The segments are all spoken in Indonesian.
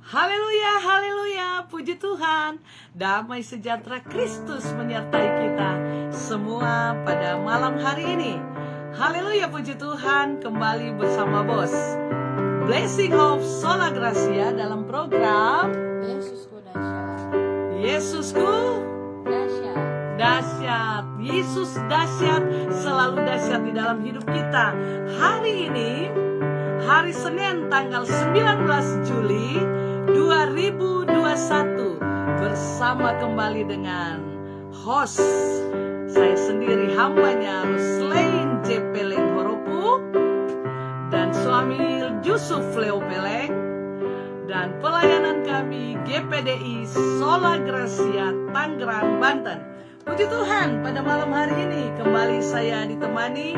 Haleluya, haleluya, puji Tuhan. Damai sejahtera Kristus menyertai kita semua pada malam hari ini. Haleluya, puji Tuhan, kembali bersama Bos Blessing of Sola Gracia dalam program Yesusku dahsyat. Yesusku Dahsyat. dahsyat. Yesus dahsyat, selalu dahsyat di dalam hidup kita. Hari ini, hari Senin tanggal 19 Juli 2021, bersama kembali dengan host saya sendiri, hambanya Ruslein J. Peleng Horopu, dan suami Yusuf Leo Peleng, dan pelayanan kami GPDI Sola Gracia Tangerang, Banten. Puji Tuhan, pada malam hari ini kembali saya ditemani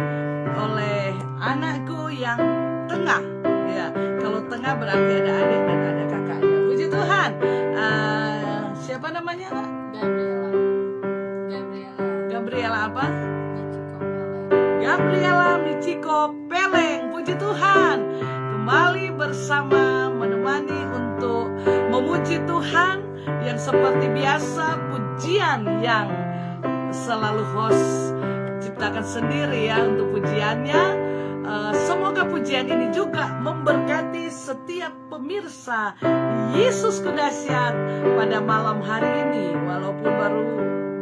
oleh anakku yang tengah. Ya, kalau tengah berarti ada adik dan ada kakaknya. Puji Tuhan. Siapa namanya, Nak? Gabriela apa? Gabriela Michiko Peleng. Puji Tuhan, kembali bersama menemani untuk memuji Tuhan yang seperti biasa, pujian yang selalu host ciptakan sendiri ya untuk pujiannya. Semoga pujian ini juga memberkati setiap pemirsa Yesusku dahsyat pada malam hari ini. Walaupun baru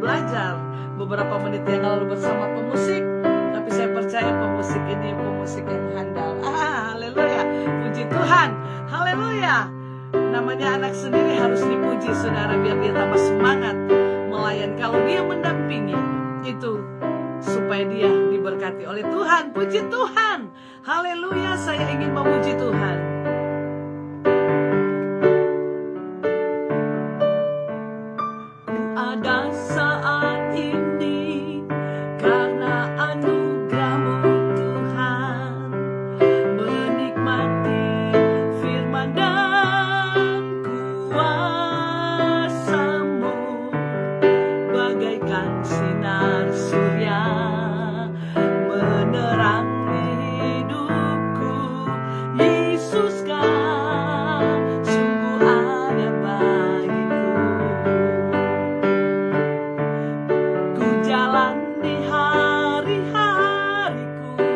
belajar beberapa menit yang lalu bersama pemusik, tapi saya percaya pemusik ini pemusik yang handal. Haleluya, puji Tuhan, haleluya. Namanya anak sendiri harus dipuji, saudara, biar dia tambah semangat melayan. Kalau dia mendampingi, itu supaya dia diberkati oleh Tuhan. Puji Tuhan, haleluya. Saya ingin memuji Tuhan. Ku ada saat ini karena anugerah-Mu Tuhan, menikmati firman dan kuasa-Mu bagaikan sinar surya menerangi hidupku. Yesus, Kau sungguh ada bagiku. Ku jalani hari-hariku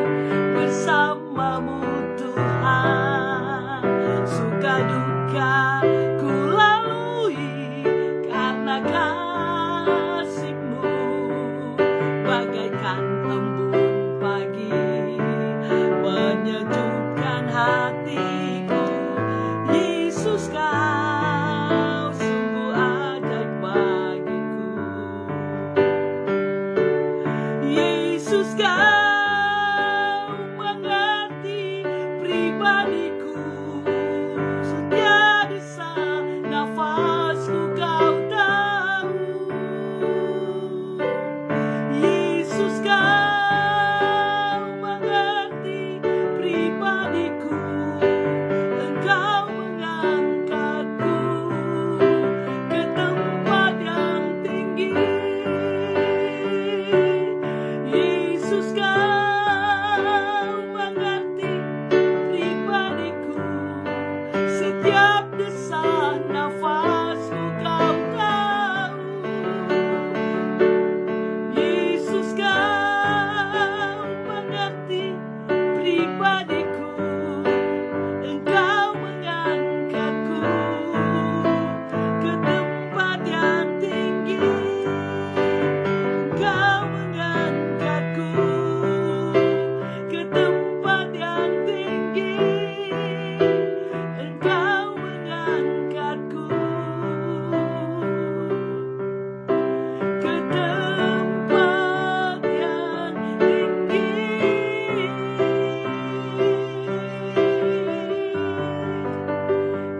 bersama-Mu Tuhan. Suka duka ku lalui karena kasih-Mu bagaikan embun pagi menyejukkan hatiku. Yesus, Kau sungguh ajaib bagiku. Yesus, Kau mengerti pribadiku. Setiap desa nafasku Kau tahu. Yesus, Kau mengerti pribadiku. Engkau mengangkatku ke tempat yang tinggi. Yesus, Kau mengerti pribadiku. Setiap desak nafasku Kau tahu. Yesus, Kau mengerti pribadiku. Engkau mengangkatku ke tempat yang tinggi. Engkau mengangkatku ke tempat yang tinggi. Engkau mengangkatku ke tempat yang tinggi.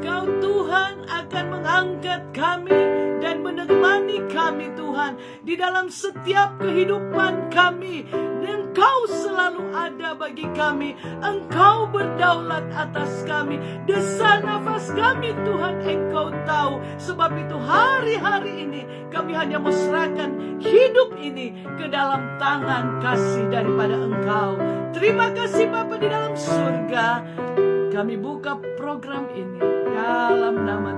Kau Tuhan akan mengangkat kami dan menemani kami Tuhan di dalam setiap kehidupan kami. Engkau selalu ada bagi kami. Engkau berdaulat atas kami. Desa nafas kami Tuhan Engkau tahu. Sebab itu hari-hari ini kami hanya menyerahkan hidup ini ke dalam tangan kasih daripada Engkau. Terima kasih Bapa di dalam surga. Kami buka program ini dalam nama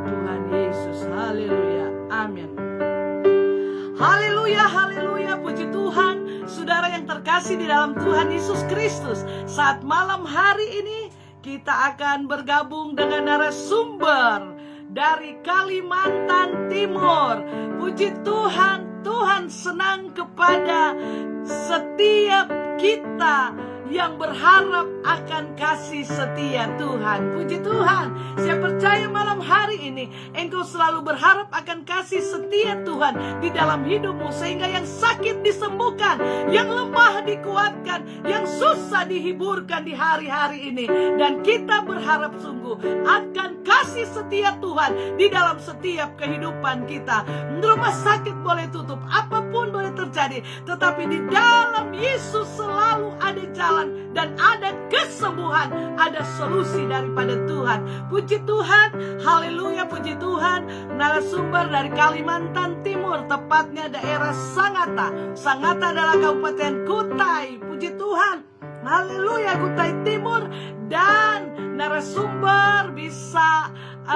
kasih di dalam Tuhan Yesus Kristus, saat malam hari ini kita akan bergabung dengan narasumber dari Kalimantan Timur. Puji Tuhan, Tuhan senang kepada setiap kita yang berharap akan kasih setia Tuhan. Puji Tuhan, saya percaya malam hari ini engkau selalu berharap akan kasih setia Tuhan di dalam hidupmu, sehingga yang sakit disembuhkan, yang lemah dikuatkan, yang susah dihiburkan di hari-hari ini. Dan kita berharap sungguh akan kasih setia Tuhan di dalam setiap kehidupan kita. Rumah sakit boleh tutup, apapun boleh terjadi, tetapi di dalam Yesus selalu ada jalan dan ada kesembuhan, ada solusi daripada Tuhan. Puji Tuhan, haleluya, puji Tuhan. Narasumber dari Kalimantan Timur, tepatnya daerah Sangatta. Sangatta adalah Kabupaten Kutai. Puji Tuhan, haleluya, Kutai Timur. Dan narasumber bisa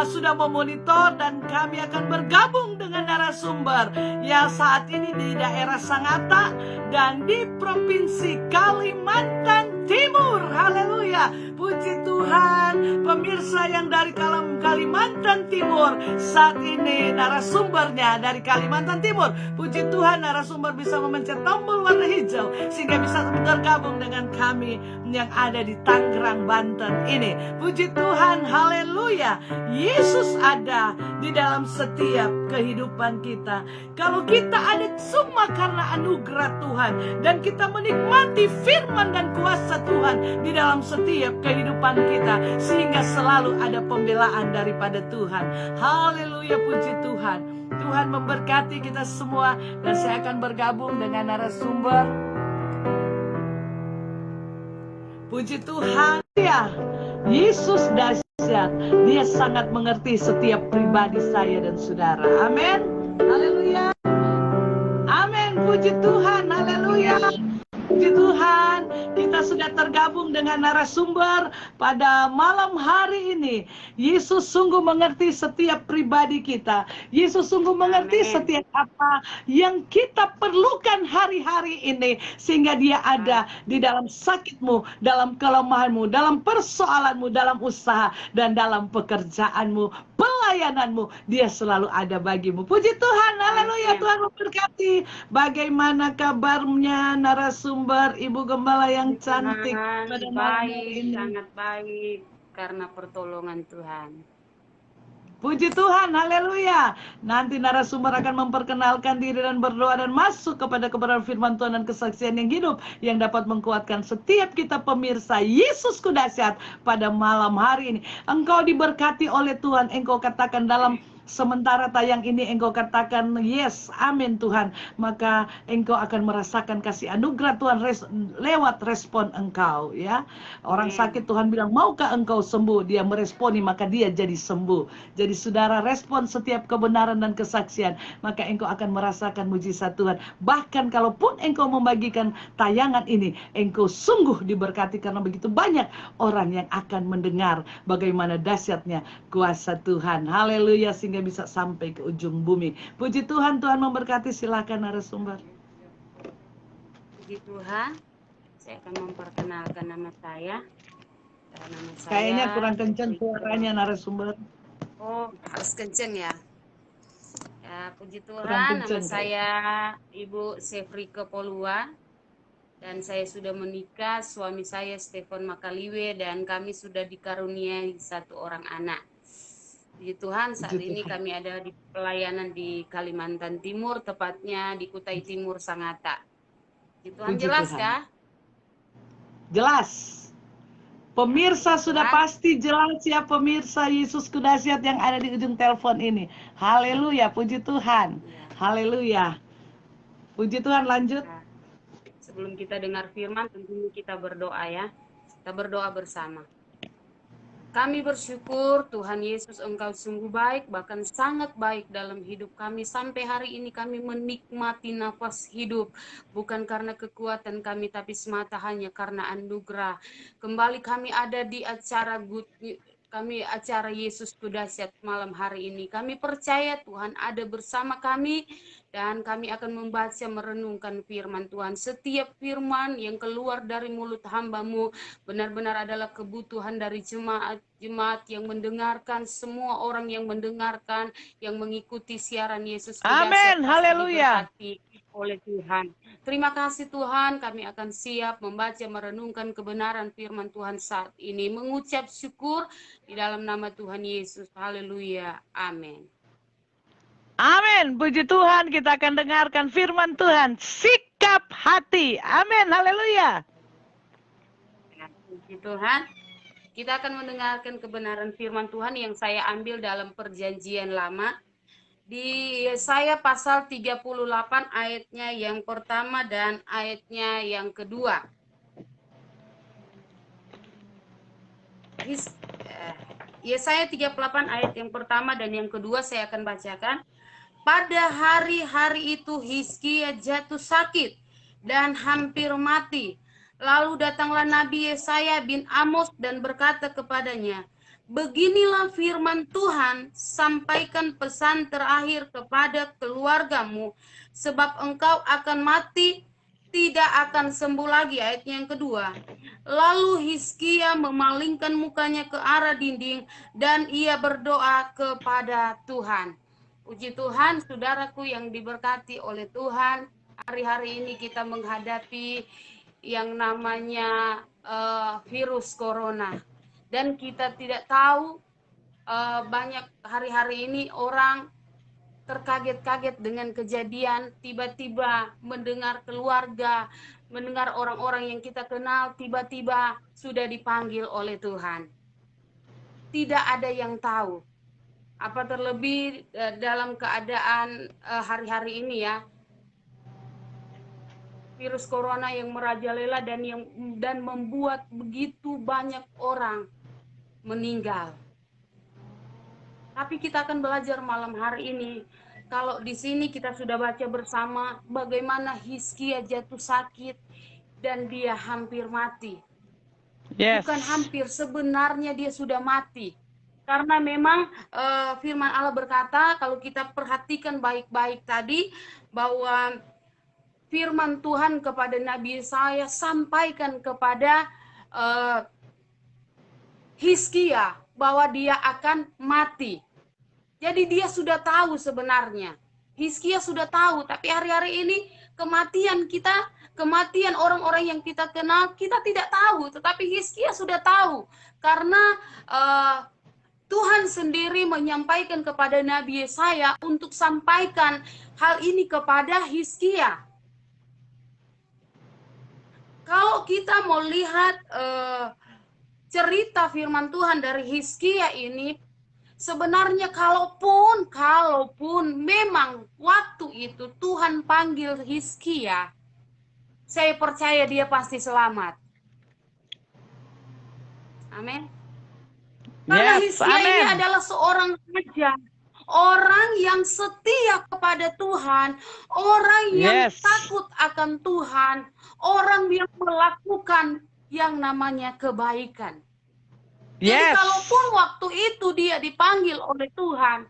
sudah memonitor, dan kami akan bergabung dengan narasumber yang saat ini di daerah Sangatta dan di Provinsi Kalimantan Timur. Haleluya, puji Tuhan. Pemirsa yang dari Kalimantan Timur, saat ini narasumbernya dari Kalimantan Timur. Puji Tuhan, narasumber bisa memencet tombol warna hijau sehingga bisa bergabung dengan kami yang ada di Tangerang, Banten ini. Puji Tuhan, haleluya. Yesus ada di dalam setiap kehidupan kita. Kalau kita ada semua karena anugerah Tuhan, dan kita menikmati firman dan kuasa Tuhan di dalam setiap kehidupan kita, sehingga selalu ada pembelaan daripada Tuhan. Haleluya, puji Tuhan. Tuhan memberkati kita semua, dan saya akan bergabung dengan narasumber. Puji Tuhan, ya, Yesus dahsyat. Dia sangat mengerti setiap pribadi saya dan saudara. Amin. Haleluya. Amin. Puji Tuhan. Haleluya. Puji Tuhan, kita sudah tergabung dengan narasumber pada malam hari ini. Yesus sungguh mengerti setiap pribadi kita. Yesus sungguh mengerti setiap apa yang kita perlukan hari-hari ini, sehingga dia ada di dalam sakitmu, dalam kelemahanmu, dalam persoalanmu, dalam usaha, dan dalam pekerjaanmu, pelayananmu. Dia selalu ada bagimu. Puji Tuhan, haleluya. Tuhan memberkati. Bagaimana kabarnya narasumber Ibu Gembala yang cantik pada malam hari ini? Sangat baik karena pertolongan Tuhan. Puji Tuhan, haleluya. Nanti narasumber akan memperkenalkan diri dan berdoa dan masuk kepada kebenaran firman Tuhan dan kesaksian yang hidup yang dapat menguatkan setiap kita pemirsa Yesusku dahsyat pada malam hari ini. Engkau diberkati oleh Tuhan, engkau katakan dalam sementara tayang ini, engkau katakan yes, amin Tuhan, maka engkau akan merasakan kasih anugerah Tuhan lewat respon engkau, ya. Orang sakit Tuhan bilang, maukah engkau sembuh? Dia meresponi, maka dia jadi sembuh. Jadi saudara, respon setiap kebenaran dan kesaksian, maka engkau akan merasakan mujizat Tuhan. Bahkan kalaupun engkau membagikan tayangan ini, engkau sungguh diberkati, karena begitu banyak orang yang akan mendengar bagaimana dahsyatnya kuasa Tuhan. Haleluya, sehingga bisa sampai ke ujung bumi. Puji Tuhan, Tuhan memberkati. Silakan narasumber. Puji Tuhan, saya akan memperkenalkan nama saya. Kayaknya kurang kencang suaranya narasumber. Oh, harus kenceng ya. Ya, puji Tuhan, nama kenceng, saya Ibu Sefrike Polua, dan saya sudah menikah. Suami saya Stefan Makaliwe, dan kami sudah dikaruniai satu orang anak. Puji Tuhan, saat ini kami ada di pelayanan di Kalimantan Timur, tepatnya di Kutai Timur, Sangatta. Puji Tuhan, jelas kah? Jelas. Pemirsa sudah pasti jelas ya, pemirsa Yesusku dahsyat yang ada di ujung telepon ini. Haleluya, puji Tuhan. Haleluya. Puji Tuhan, lanjut. Sebelum kita dengar firman, tentunya kita berdoa ya. Kita berdoa bersama. Kami bersyukur Tuhan Yesus, Engkau sungguh baik, bahkan sangat baik dalam hidup kami. Sampai hari ini kami menikmati nafas hidup, bukan karena kekuatan kami, tapi semata hanya karena anugerah. Kembali kami ada di acara kami acara Yesus Kudasyat malam hari ini. Kami percaya Tuhan ada bersama kami dan kami akan membaca merenungkan firman Tuhan. Setiap firman yang keluar dari mulut hamba-Mu benar-benar adalah kebutuhan dari jemaat yang mendengarkan, semua orang yang mendengarkan, yang mengikuti siaran Yesus Kudasyat Amin. pasti Haleluya. diberkati oleh Tuhan. Terima kasih Tuhan, kami akan siap membaca merenungkan kebenaran firman Tuhan saat ini. Mengucap syukur di dalam nama Tuhan Yesus. Haleluya. Amin. Amin. Puji Tuhan, kita akan dengarkan firman Tuhan. Sikap hati. Amin. Haleluya. Puji Tuhan. Kita akan mendengarkan kebenaran firman Tuhan yang saya ambil dalam perjanjian lama. Di Yesaya pasal 38 ayatnya yang pertama dan ayatnya yang kedua. Yesaya 38 ayat yang pertama dan yang kedua saya akan bacakan. Pada hari-hari itu Hizkia jatuh sakit dan hampir mati. Lalu datanglah Nabi Yesaya bin Amos dan berkata kepadanya, beginilah firman Tuhan, sampaikan pesan terakhir kepada keluargamu, sebab engkau akan mati, tidak akan sembuh lagi. Ayatnya yang kedua. Lalu Hizkia memalingkan mukanya ke arah dinding dan ia berdoa kepada Tuhan. Puji Tuhan, saudaraku yang diberkati oleh Tuhan, hari-hari ini kita menghadapi yang namanya virus corona. Dan kita tidak tahu, banyak hari-hari ini orang terkaget-kaget dengan kejadian, tiba-tiba mendengar keluarga, mendengar orang-orang yang kita kenal, tiba-tiba sudah dipanggil oleh Tuhan. Tidak ada yang tahu. Apa terlebih dalam keadaan hari-hari ini ya, virus corona yang merajalela dan membuat begitu banyak orang meninggal. Tapi kita akan belajar malam hari ini. Kalau di sini kita sudah baca bersama bagaimana Hizkia jatuh sakit dan dia hampir mati. Yes. Bukan hampir, sebenarnya dia sudah mati. Karena memang firman Allah berkata, kalau kita perhatikan baik-baik tadi, bahwa firman Tuhan kepada Nabi Yesaya sampaikan kepada Hizkia bahwa dia akan mati. Jadi dia sudah tahu sebenarnya. Hizkia sudah tahu, tapi hari-hari ini kematian kita, kematian orang-orang yang kita kenal, kita tidak tahu. Tetapi Hizkia sudah tahu. Karena Tuhan sendiri menyampaikan kepada Nabi Yesaya untuk sampaikan hal ini kepada Hizkia. Kalau kita mau lihat cerita firman Tuhan dari Hizkia ini, sebenarnya kalaupun memang waktu itu Tuhan panggil Hizkia, saya percaya dia pasti selamat. Amin. Karena Hizkia ini adalah seorang raja, orang yang setia kepada Tuhan, orang yang takut akan Tuhan, orang yang melakukan yang namanya kebaikan. Jadi kalaupun waktu itu dia dipanggil oleh Tuhan,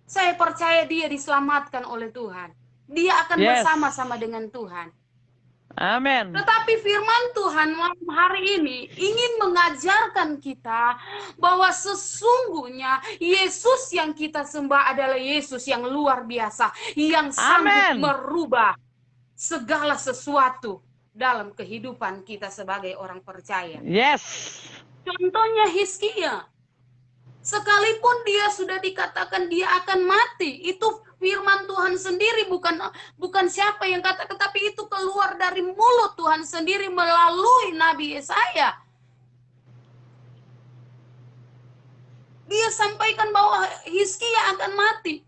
saya percaya dia diselamatkan oleh Tuhan. Dia akan bersama-sama dengan Tuhan. Amin. Tetapi firman Tuhan malam hari ini ingin mengajarkan kita bahwa sesungguhnya Yesus yang kita sembah adalah Yesus yang luar biasa, yang sanggup merubah segala sesuatu dalam kehidupan kita sebagai orang percaya. Contohnya Hizkia. Sekalipun dia sudah dikatakan dia akan mati, itu firman Tuhan sendiri, bukan siapa yang kata, tetapi itu keluar dari mulut Tuhan sendiri melalui Nabi Yesaya. Dia sampaikan bahwa Hizkia akan mati.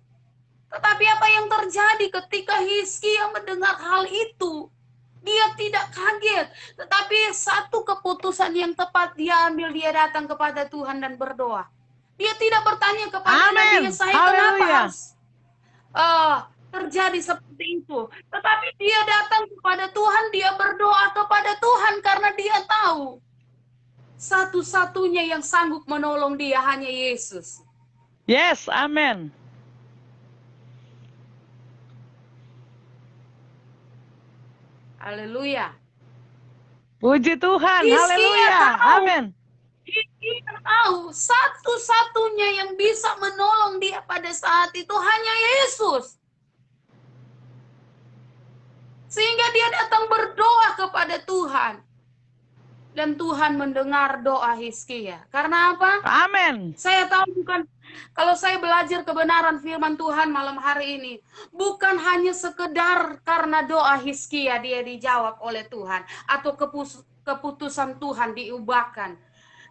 Tetapi apa yang terjadi ketika Hizkia mendengar hal itu? Dia tidak kaget, tetapi satu keputusan yang tepat dia ambil, dia datang kepada Tuhan dan berdoa. Dia tidak bertanya kepada Nabi Yesaya kenapa harus terjadi seperti itu. Tetapi dia datang kepada Tuhan, dia berdoa kepada Tuhan karena dia tahu Satu-satunya yang sanggup menolong dia hanya Yesus. Yes, amin. Haleluya. Puji Tuhan, Hizkia haleluya, tahu, amin. Hizkia tahu satu-satunya yang bisa menolong dia pada saat itu hanya Yesus. Sehingga dia datang berdoa kepada Tuhan. Dan Tuhan mendengar doa Hizkia. Karena apa? Amin. Saya tahu bukan, kalau saya belajar kebenaran firman Tuhan malam hari ini, bukan hanya sekedar karena doa Hizkia dia dijawab oleh Tuhan, atau keputusan Tuhan diubahkan.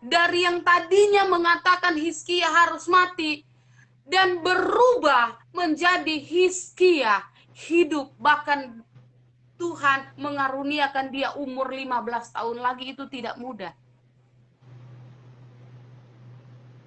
Dari yang tadinya mengatakan Hizkia harus mati, dan berubah menjadi Hizkia hidup, bahkan Tuhan mengaruniakan dia umur 15 tahun lagi, itu tidak mudah.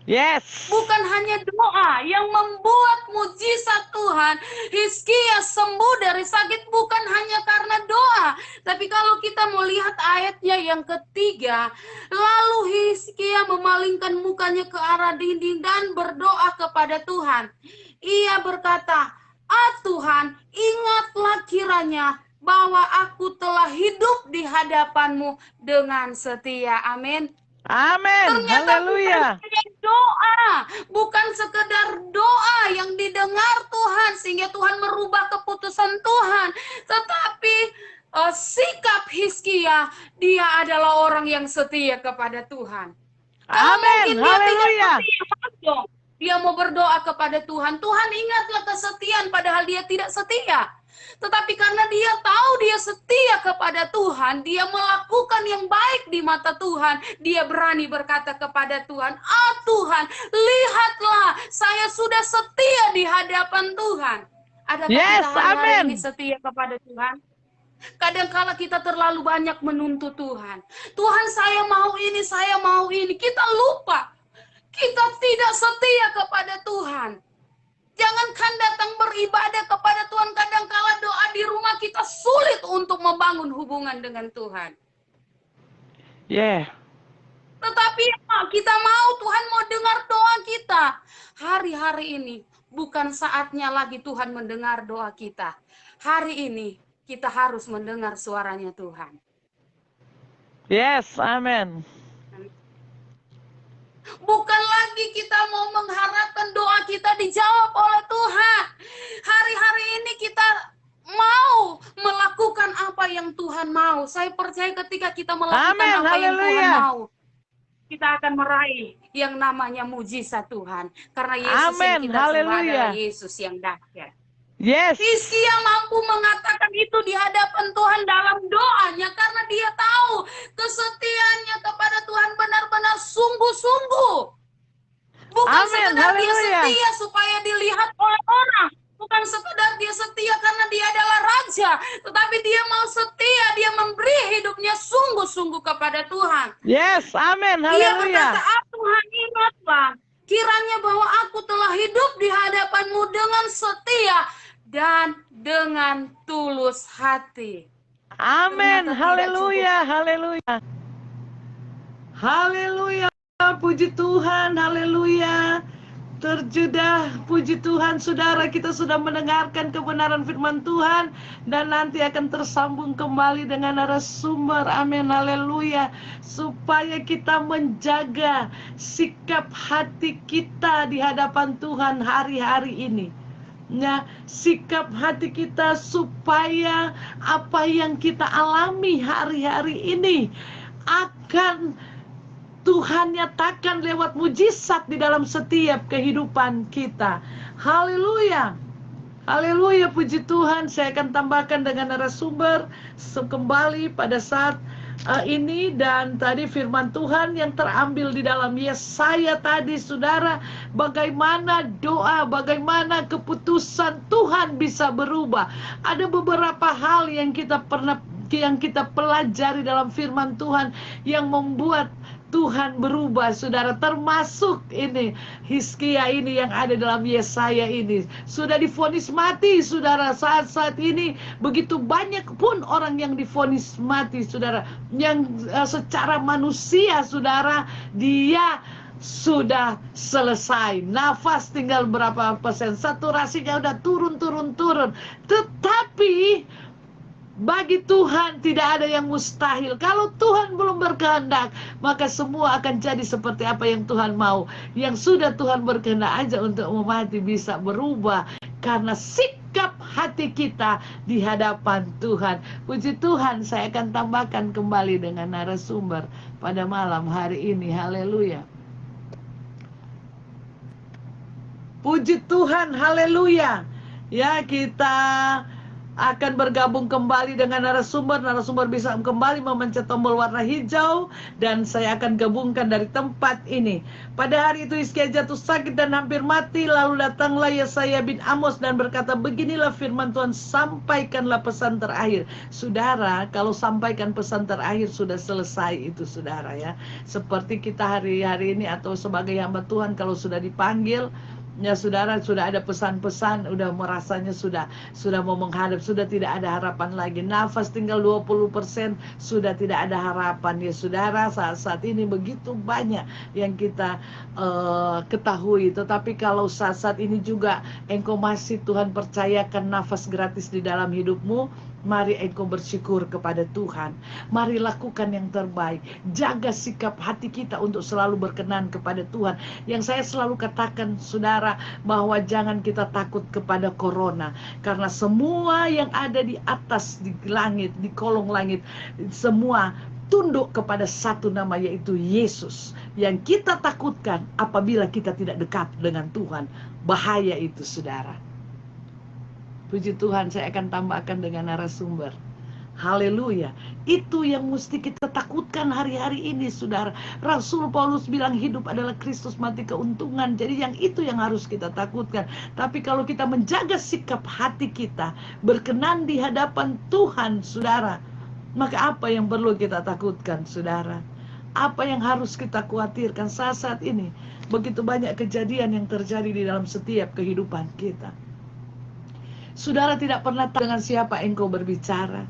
Yes. Bukan hanya doa yang membuat mujizat Tuhan. Hizkia sembuh dari sakit bukan hanya karena doa. Tapi kalau kita mau lihat ayatnya yang ketiga, lalu Hizkia memalingkan mukanya ke arah dinding dan berdoa kepada Tuhan. Ia berkata, "Ah Tuhan, ingatlah kiranya bahwa aku telah hidup di hadapan-Mu dengan setia." Amin. Amin, Ternyata haleluya. bukan hanya doa, bukan sekedar doa yang didengar Tuhan sehingga Tuhan merubah keputusan Tuhan, tetapi sikap Hizkia, dia adalah orang yang setia kepada Tuhan. Kalau Amin, mungkin dia tidak haleluya. setia, dia mau berdoa kepada Tuhan, Tuhan ingatlah kesetiaan, padahal dia tidak setia. Tetapi karena dia tahu dia setia kepada Tuhan, dia melakukan yang baik di mata Tuhan, dia berani berkata kepada Tuhan, "Ah Tuhan, lihatlah, saya sudah setia di hadapan Tuhan." Adakah Yes, kita hari-hari amin. ini setia kepada Tuhan? Kadangkala kita terlalu banyak menuntut Tuhan. Tuhan, saya mau ini. Kita lupa. Kita tidak setia kepada Tuhan. Jangankan datang beribadah kepada Tuhan, kadangkala doa di rumah kita sulit untuk membangun hubungan dengan Tuhan. Yeah. Tetapi kita mau, Tuhan mau dengar doa kita. Hari-hari ini bukan saatnya lagi Tuhan mendengar doa kita. Hari ini kita harus mendengar suaranya Tuhan. Yes, amin. Bukan lagi kita mau mengharapkan doa kita dijawab oleh Tuhan. Hari-hari ini kita mau melakukan apa yang Tuhan mau. Saya percaya ketika kita melakukan Amin, apa yang Tuhan haleluya. mau, kita akan meraih yang namanya mujizat Tuhan. Karena Yesus yang Amin, kita sembah haleluya. adalah Yesus yang dahsyat. Yes. Hizkia mampu mengatakan itu di hadapan Tuhan dalam doanya karena dia tahu kesetiaannya kepada Tuhan benar-benar sungguh-sungguh. Bukan Amin, sekedar dia haleluya. setia supaya dilihat oleh orang. Bukan sekedar dia setia karena dia adalah raja. Tetapi dia mau setia, dia memberi hidupnya sungguh-sungguh kepada Tuhan. Yes, amin, Dia haleluya. berkata, "Ah Tuhan, ingatlah kiranya bahwa aku telah hidup di hadapan-Mu dengan setia dan dengan tulus hati." Amin, Ternyata tidak haleluya, haleluya. Haleluya, puji Tuhan, haleluya. Terjudah, puji Tuhan, saudara, kita sudah mendengarkan kebenaran firman Tuhan dan nanti akan tersambung kembali dengan narasumber. Amin, haleluya. Supaya kita menjaga sikap hati kita di hadapan Tuhan hari-hari ini. Ya, sikap hati kita supaya apa yang kita alami hari-hari ini akan Tuhan nyatakan lewat mujizat di dalam setiap kehidupan kita. Haleluya. Haleluya, puji Tuhan. Saya akan tambahkan dengan narasumber kembali pada saat ini. Dan tadi firman Tuhan yang terambil di dalam Yesaya tadi, saudara, bagaimana doa, bagaimana keputusan Tuhan bisa berubah. Ada beberapa hal yang kita pelajari dalam firman Tuhan yang membuat Tuhan berubah, saudara, termasuk ini Hizkia ini yang ada dalam Yesaya ini sudah divonis mati, saudara. Saat-saat ini begitu banyak pun orang yang divonis mati, saudara, yang secara manusia, saudara, dia sudah selesai, nafas tinggal berapa persen, saturasinya udah turun. Tetapi bagi Tuhan tidak ada yang mustahil. Kalau Tuhan belum berkehendak, maka semua akan jadi seperti apa yang Tuhan mau. Yang sudah Tuhan berkehendak aja untuk memati bisa berubah karena sikap hati kita di hadapan Tuhan. Puji Tuhan, saya akan tambahkan kembali dengan narasumber pada malam hari ini. Haleluya. Puji Tuhan, haleluya. Ya, kita akan bergabung kembali dengan narasumber. Narasumber bisa kembali memencet tombol warna hijau, dan saya akan gabungkan dari tempat ini. Pada hari itu Hizkia jatuh sakit dan hampir mati. Lalu datanglah Yesaya bin Amos dan berkata, beginilah firman Tuhan, sampaikanlah pesan terakhir. Saudara, kalau sampaikan pesan terakhir sudah selesai itu, saudara, ya. Seperti kita hari-hari ini atau sebagai hamba Tuhan, kalau sudah dipanggil, ya saudara, sudah ada pesan-pesan, udah merasanya sudah mau menghadap, sudah tidak ada harapan lagi. Nafas tinggal 20%, sudah tidak ada harapan. Ya saudara, saat-saat ini begitu banyak yang kita ketahui. Tetapi kalau saat-saat ini juga engkau masih Tuhan percayakan nafas gratis di dalam hidupmu, mari engkau bersyukur kepada Tuhan. Mari lakukan yang terbaik. Jaga sikap hati kita untuk selalu berkenan kepada Tuhan. Yang saya selalu katakan, saudara, bahwa jangan kita takut kepada corona. Karena semua yang ada di atas, di langit, di kolong langit, semua tunduk kepada satu nama, yaitu Yesus. Yang kita takutkan apabila kita tidak dekat dengan Tuhan. Bahaya itu, saudara. Puji Tuhan, saya akan tambahkan dengan narasumber. Haleluya. Itu yang mesti kita takutkan hari-hari ini, saudara. Rasul Paulus bilang hidup adalah Kristus, mati keuntungan. Jadi yang itu yang harus kita takutkan. Tapi kalau kita menjaga sikap hati kita, berkenan di hadapan Tuhan, saudara, maka apa yang perlu kita takutkan, saudara? Apa yang harus kita khawatirkan saat-saat ini? Begitu banyak kejadian yang terjadi di dalam setiap kehidupan kita. Saudara tidak pernah tahu dengan siapa engkau berbicara.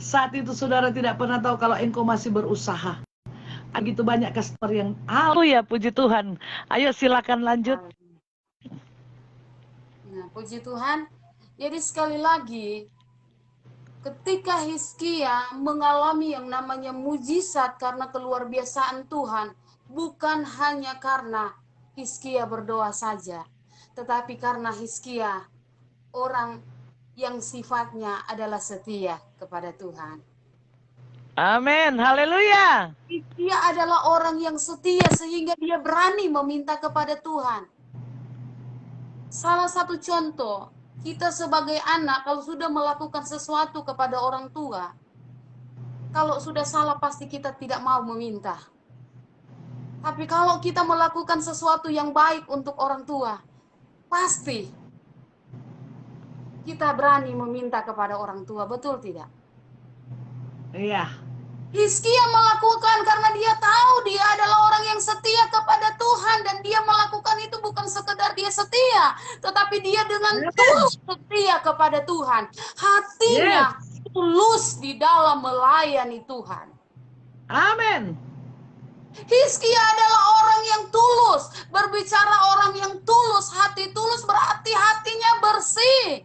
Saat itu saudara tidak pernah tahu kalau engkau masih berusaha. Begitu banyak customer yang, haleluya, puji Tuhan. Ayo silakan lanjut. Nah, puji Tuhan. Jadi sekali lagi, ketika Hizkia mengalami yang namanya mujizat karena keluar biasaan Tuhan, bukan hanya karena Hizkia berdoa saja, tetapi karena Hizkia orang yang sifatnya adalah setia kepada Tuhan. Amin, haleluya. Dia adalah orang yang setia sehingga dia berani meminta kepada Tuhan. Salah satu contoh, kita sebagai anak kalau sudah melakukan sesuatu kepada orang tua, kalau sudah salah pasti kita tidak mau meminta. Tapi kalau kita melakukan sesuatu yang baik untuk orang tua, pasti kita berani meminta kepada orang tua, betul tidak? Iya. Hizkia melakukan karena dia tahu dia adalah orang yang setia kepada Tuhan, dan dia melakukan itu bukan sekedar dia setia, tetapi dia dengan tulus setia kepada Tuhan. Hatinya tulus di dalam melayani Tuhan. Amin. Hizkia adalah orang yang tulus, berbicara orang yang tulus, hati tulus berarti hatinya bersih.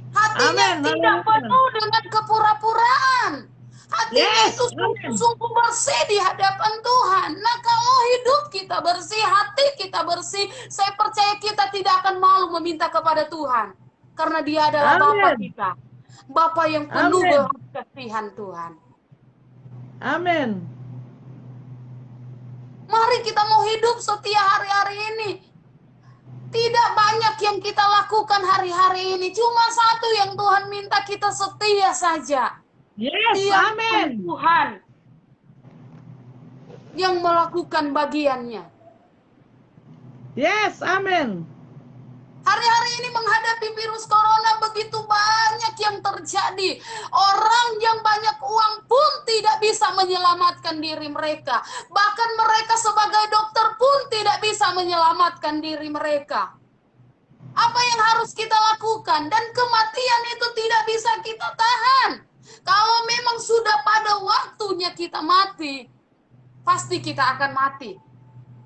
Hatinya tidak penuh dengan kepura-puraan. Hatinya itu sungguh bersih di hadapan Tuhan. Nah, kalau hidup kita bersih, hati kita bersih, saya percaya kita tidak akan malu meminta kepada Tuhan. Karena Dia adalah Bapa kita. Bapa yang penuh belas kasihan Tuhan. Amin. Mari kita mau hidup setia hari-hari ini. Tidak banyak yang kita lakukan hari-hari ini. Cuma satu yang Tuhan minta, kita setia saja. Yes, amin. Tuhan yang melakukan bagiannya. Yes, amin. Hari-hari ini menghadapi virus corona begitu banyak yang terjadi. Orang yang banyak uang pun tidak bisa menyelamatkan diri mereka. Bahkan mereka sebagai dokter pun tidak bisa menyelamatkan diri mereka. Apa yang harus kita lakukan? Dan kematian itu tidak bisa kita tahan. Kalau memang sudah pada waktunya kita mati, pasti kita akan mati.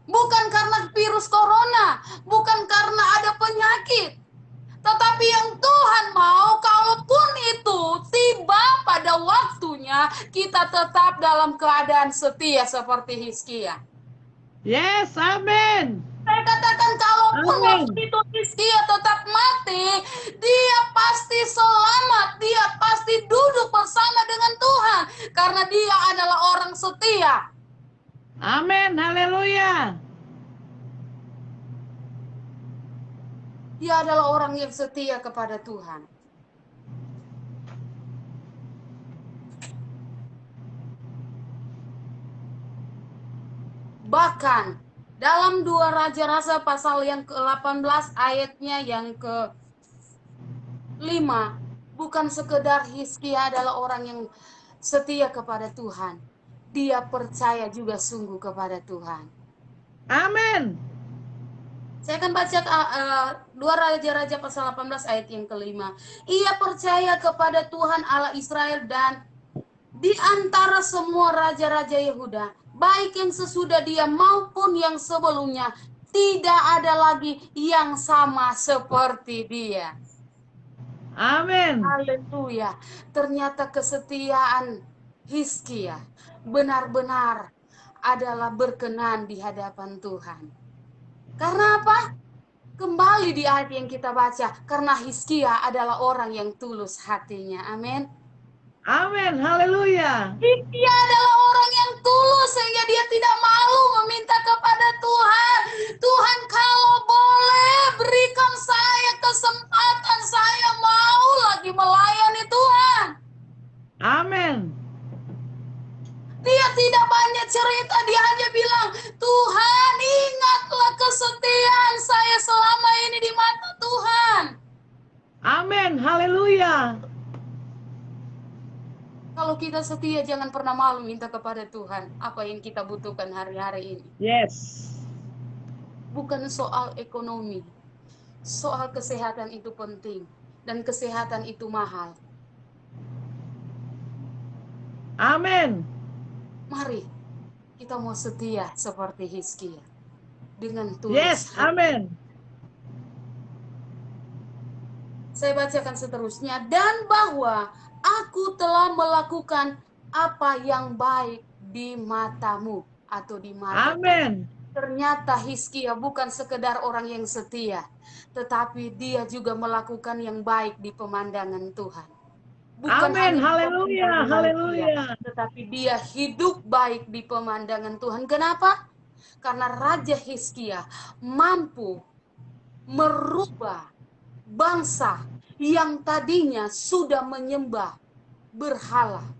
Bukan karena virus corona, bukan karena ada penyakit. Tetapi yang Tuhan mau, kalaupun itu tiba pada waktunya, kita tetap dalam keadaan setia seperti Hizkia. Yes, amin. Saya katakan kalaupun Amin. waktu itu Hizkia tetap mati, dia pasti selamat, dia pasti duduk bersama dengan Tuhan, karena dia adalah orang setia. Amin, haleluya. Dia adalah orang yang setia kepada Tuhan. Bahkan dalam 2 Raja-Raja pasal yang ke-18 ayatnya yang ke-5, bukan sekedar Hizkia adalah orang yang setia kepada Tuhan. Dia percaya juga sungguh kepada Tuhan. Amin. Saya akan baca 2 Raja-Raja pasal 18 ayat yang ke-5. Ia percaya kepada Tuhan Allah Israel dan di antara semua raja-raja Yehuda, baik yang sesudah dia maupun yang sebelumnya, tidak ada lagi yang sama seperti dia. Amin. Haleluya. Ternyata kesetiaan Hizkia benar-benar adalah berkenan di hadapan Tuhan. Karena apa? Kembali di ayat yang kita baca, karena Hizkia adalah orang yang tulus hatinya. Amin. Amin, haleluya. Hizkia adalah orang yang tulus sehingga dia tidak malu meminta kepada Tuhan. Tuhan, kalau boleh berikan saya kesempatan, saya mau lagi melayani Tuhan. Amin. Dia tidak banyak cerita, dia hanya bilang, Tuhan, ingatlah kesetiaan saya selama ini di mata Tuhan. Amin, haleluya. Kalau kita setia, jangan pernah malu minta kepada Tuhan apa yang kita butuhkan hari-hari ini. Yes. Bukan soal ekonomi, soal kesehatan itu penting, dan kesehatan itu mahal. Amin. Mari kita mau setia seperti Hizkia dengan tulus. Yes, amin. Saya bacakan seterusnya. Dan bahwa aku telah melakukan apa yang baik di matamu atau di mata. Amin. Ternyata Hizkia bukan sekedar orang yang setia, tetapi dia juga melakukan yang baik di pemandangan Tuhan. Bukan Amin, hanya haleluya, haleluya. tetapi dia hidup baik di pemandangan Tuhan. Kenapa? Karena Raja Hizkia mampu merubah bangsa yang tadinya sudah menyembah berhala,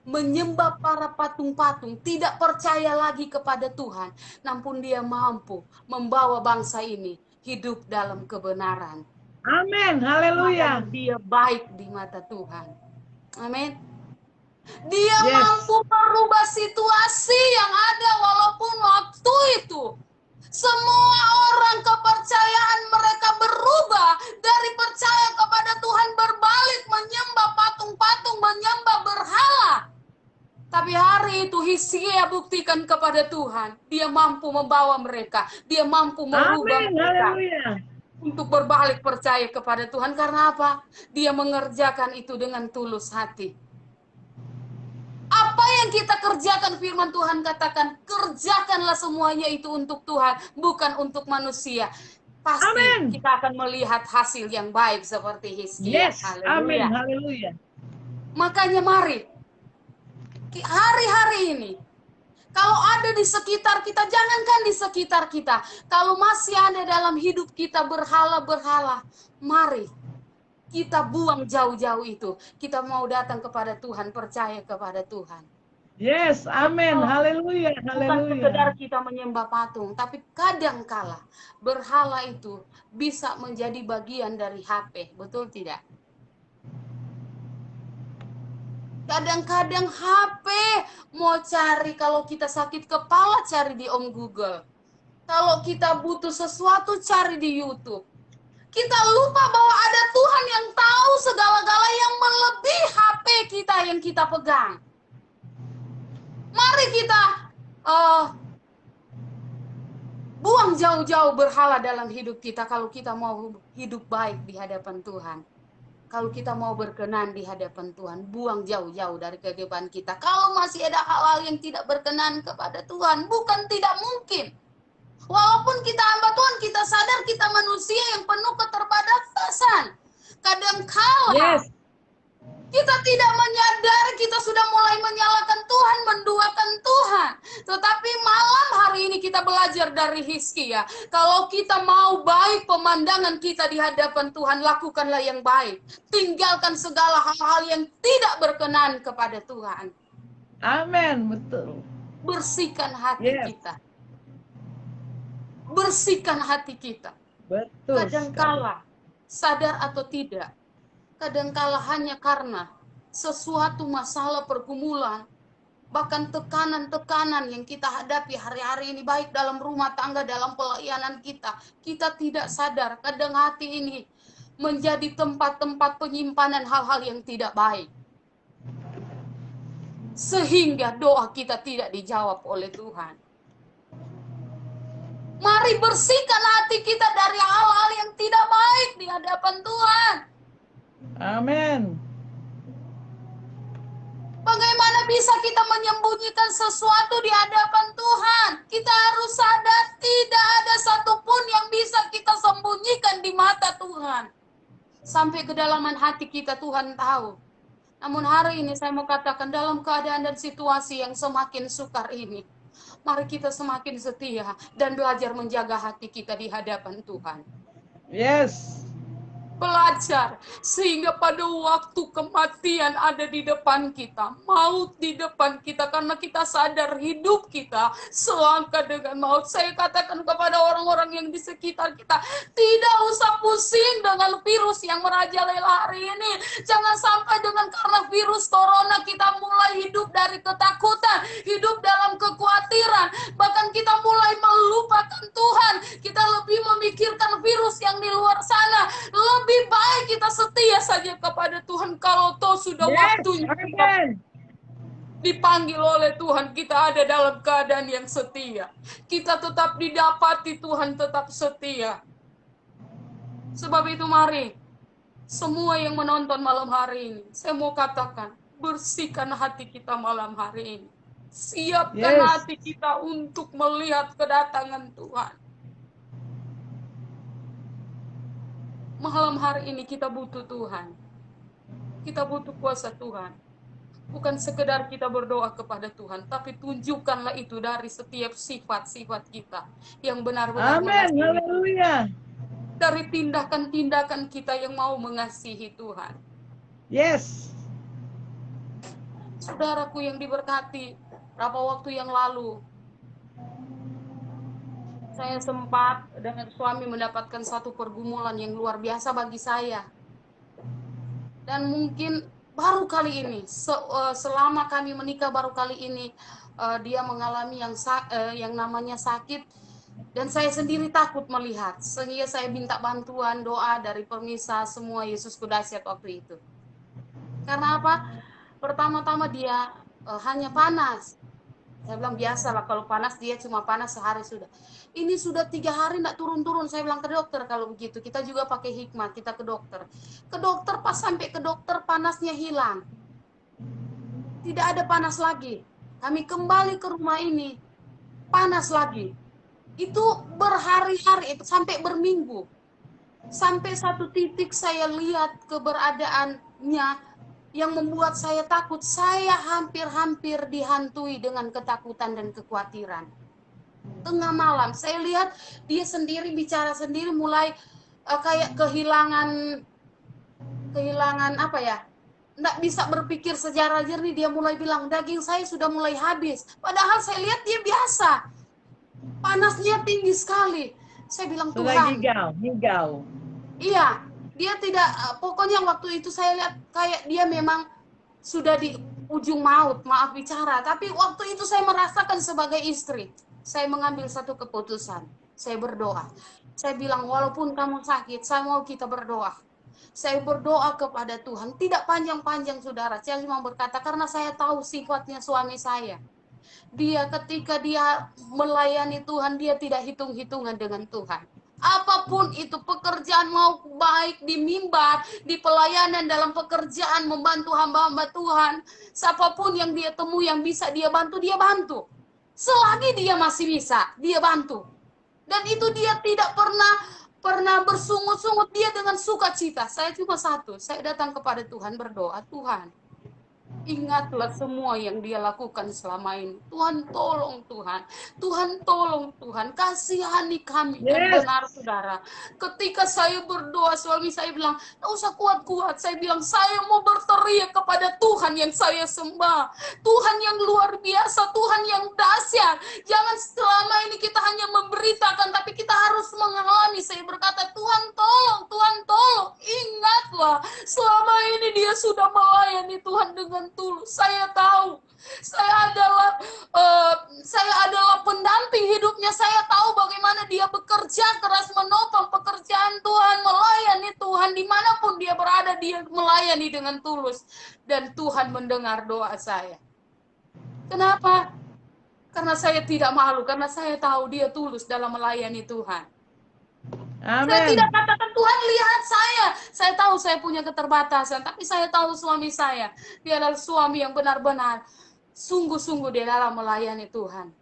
menyembah para patung-patung, tidak percaya lagi kepada Tuhan, namun dia mampu membawa bangsa ini hidup dalam kebenaran. Amin, haleluya. Makanya dia baik di mata Tuhan. Amin. Dia Yes. mampu merubah situasi yang ada walaupun waktu itu semua orang kepercayaan mereka berubah dari percaya kepada Tuhan berbalik menyembah patung-patung, menyembah berhala. Tapi hari itu Hizkia buktikan kepada Tuhan, dia mampu membawa mereka, dia mampu merubah Amin, mereka haleluya. untuk berbalik percaya kepada Tuhan. Karena apa? Dia mengerjakan itu dengan tulus hati. Apa yang kita kerjakan, firman Tuhan katakan, kerjakanlah semuanya itu untuk Tuhan, bukan untuk manusia. Pasti Amin. kita akan melihat hasil yang baik seperti Hizkia. Yes, amin, haleluya. Makanya mari, hari-hari ini, kalau ada di sekitar kita, jangankan di sekitar kita, kalau masih ada dalam hidup kita berhala-berhala, mari kita buang jauh-jauh itu. Kita mau datang kepada Tuhan, percaya kepada Tuhan. Yes, amin. Betul. Haleluya, Bukan sekedar haleluya. kita menyembah patung, tapi kadangkala berhala itu bisa menjadi bagian dari HP, betul tidak? Kadang-kadang HP mau cari, kalau kita sakit kepala cari di Om Google. Kalau kita butuh sesuatu cari di YouTube. Kita lupa bahwa ada Tuhan yang tahu segala-gala yang melebihi HP kita yang kita pegang. Mari kita buang jauh-jauh berhala dalam hidup kita kalau kita mau hidup baik di hadapan Tuhan. Kalau kita mau berkenan di hadapan Tuhan, buang jauh-jauh dari kehidupan kita. Kalau masih ada hal-hal yang tidak berkenan kepada Tuhan, bukan tidak mungkin. Walaupun kita hamba Tuhan, kita sadar kita manusia yang penuh keterbatasan. Kadangkala Yes, kita tidak menyadari kita sudah mulai menyalahkan Tuhan, menduakan Tuhan. Tetapi malam hari ini kita belajar dari Hizkia. Kalau kita mau baik pemandangan kita di hadapan Tuhan, lakukanlah yang baik. Tinggalkan segala hal-hal yang tidak berkenan kepada Tuhan. amin, betul. Bersihkan hati Yes, kita. Bersihkan hati kita. betul sekali. Kadangkala, sadar atau tidak, kadangkala hanya karena sesuatu masalah pergumulan, bahkan tekanan-tekanan yang kita hadapi hari-hari ini, baik dalam rumah tangga, dalam pelayanan kita tidak sadar kadang hati ini menjadi tempat-tempat penyimpanan hal-hal yang tidak baik. Sehingga doa kita tidak dijawab oleh Tuhan. Mari bersihkan hati kita dari hal-hal yang tidak baik di hadapan Tuhan. Amin. Bagaimana bisa kita menyembunyikan sesuatu di hadapan Tuhan? Kita harus sadar tidak ada satupun yang bisa kita sembunyikan di mata Tuhan. Sampai kedalaman hati kita Tuhan tahu. Namun hari ini saya mau katakan, dalam keadaan dan situasi yang semakin sukar ini, mari kita semakin setia dan belajar menjaga hati kita di hadapan Tuhan. Yes, Belajar sehingga pada waktu kematian ada di depan kita, maut di depan kita, karena kita sadar hidup kita selangkah dengan maut. Saya katakan kepada orang-orang yang di sekitar kita, tidak usah pusing dengan virus yang merajalela hari ini. Jangan sampai dengan karena virus corona kita mulai hidup dari ketakutan, hidup dalam kekhawatiran, bahkan kita mulai melupakan Tuhan. Kita lebih memikirkan virus yang di luar sana. Lebih baik kita setia saja kepada Tuhan. Kalau toh sudah yes, waktunya kita amin. dipanggil oleh Tuhan, kita ada dalam keadaan yang setia. Kita tetap didapati Tuhan, tetap setia. Sebab itu mari, semua yang menonton malam hari ini, saya mau katakan, bersihkan hati kita malam hari ini. Siapkan Yes. hati kita untuk melihat kedatangan Tuhan. Malam hari ini kita butuh Tuhan. Kita butuh kuasa Tuhan. Bukan sekedar kita berdoa kepada Tuhan, tapi tunjukkanlah itu dari setiap sifat-sifat kita yang benar-benar Amin, mengasihi. haleluya. Dari tindakan-tindakan kita yang mau mengasihi Tuhan. Yes, Saudaraku yang diberkati, berapa waktu yang lalu saya sempat dengan suami mendapatkan satu pergumulan yang luar biasa bagi saya. Dan mungkin baru kali ini, selama kami menikah baru kali ini, dia mengalami yang namanya sakit. Dan saya sendiri takut melihat, sehingga saya minta bantuan doa dari pemirsa semua Yesus Kudasyat waktu itu. Karena apa? Pertama-tama dia hanya panas. Saya bilang biasalah kalau panas, dia cuma panas sehari sudah. Ini sudah 3 hari tidak turun-turun. Saya bilang ke dokter kalau begitu. Kita juga pakai hikmat, kita ke dokter. Ke dokter, pas sampai ke dokter panasnya hilang. Tidak ada panas lagi. Kami kembali ke rumah ini, panas lagi. Itu berhari-hari, itu sampai berminggu. Sampai satu titik saya lihat keberadaannya yang membuat saya takut. Saya hampir-hampir dihantui dengan ketakutan dan kekhawatiran. Tengah malam saya lihat dia sendiri bicara sendiri, mulai kayak kehilangan apa ya, nggak bisa berpikir secara jernih, dia mulai bilang daging saya sudah mulai habis. Padahal saya lihat dia biasa, panasnya tinggi sekali. Saya bilang Sudah Tuhan, ngigau. iya, dia tidak, pokoknya waktu itu saya lihat kayak dia memang sudah di ujung maut, maaf bicara. Tapi waktu itu saya merasakan sebagai istri, saya mengambil satu keputusan. Saya berdoa. Saya bilang, walaupun kamu sakit, saya mau kita berdoa. Saya berdoa kepada Tuhan, tidak panjang-panjang saudara. Saya cuma berkata, karena saya tahu sifatnya suami saya. Dia ketika dia melayani Tuhan, dia tidak hitung-hitungan dengan Tuhan. Apapun itu pekerjaan, mau baik di mimbar, di pelayanan, dalam pekerjaan membantu hamba-hamba Tuhan, siapapun yang dia temui yang bisa dia bantu, dia bantu. Selagi dia masih bisa, dia bantu. Dan itu dia tidak pernah bersungut-sungut, dia dengan sukacita. Saya cuma satu, saya datang kepada Tuhan berdoa, Tuhan, ingatlah semua yang dia lakukan selama ini. Tuhan tolong Tuhan. Tuhan tolong Tuhan. Kasihani kami. Dan Yes. benar saudara. Ketika saya berdoa, suami saya bilang, tak usah kuat-kuat. Saya bilang, saya mau berteriak kepada Tuhan yang saya sembah. Tuhan yang luar biasa. Tuhan yang dahsyat. Jangan selama ini kita hanya memberitakan, tapi kita harus mengalami. Saya berkata, Tuhan tolong. Tuhan tolong. Ingatlah. Selama ini dia sudah melayani Tuhan dengan tulus. Saya tahu saya adalah pendamping hidupnya. Saya tahu bagaimana dia bekerja keras menopang pekerjaan Tuhan, melayani Tuhan dimanapun dia berada, dia melayani dengan tulus. Dan Tuhan mendengar doa saya. Kenapa? Karena saya tidak malu, karena saya tahu dia tulus dalam melayani Tuhan. Saya Amin. tidak katakan Tuhan lihat saya tahu saya punya keterbatasan, tapi saya tahu suami saya, dia adalah suami yang benar-benar sungguh-sungguh di dalam melayani Tuhan.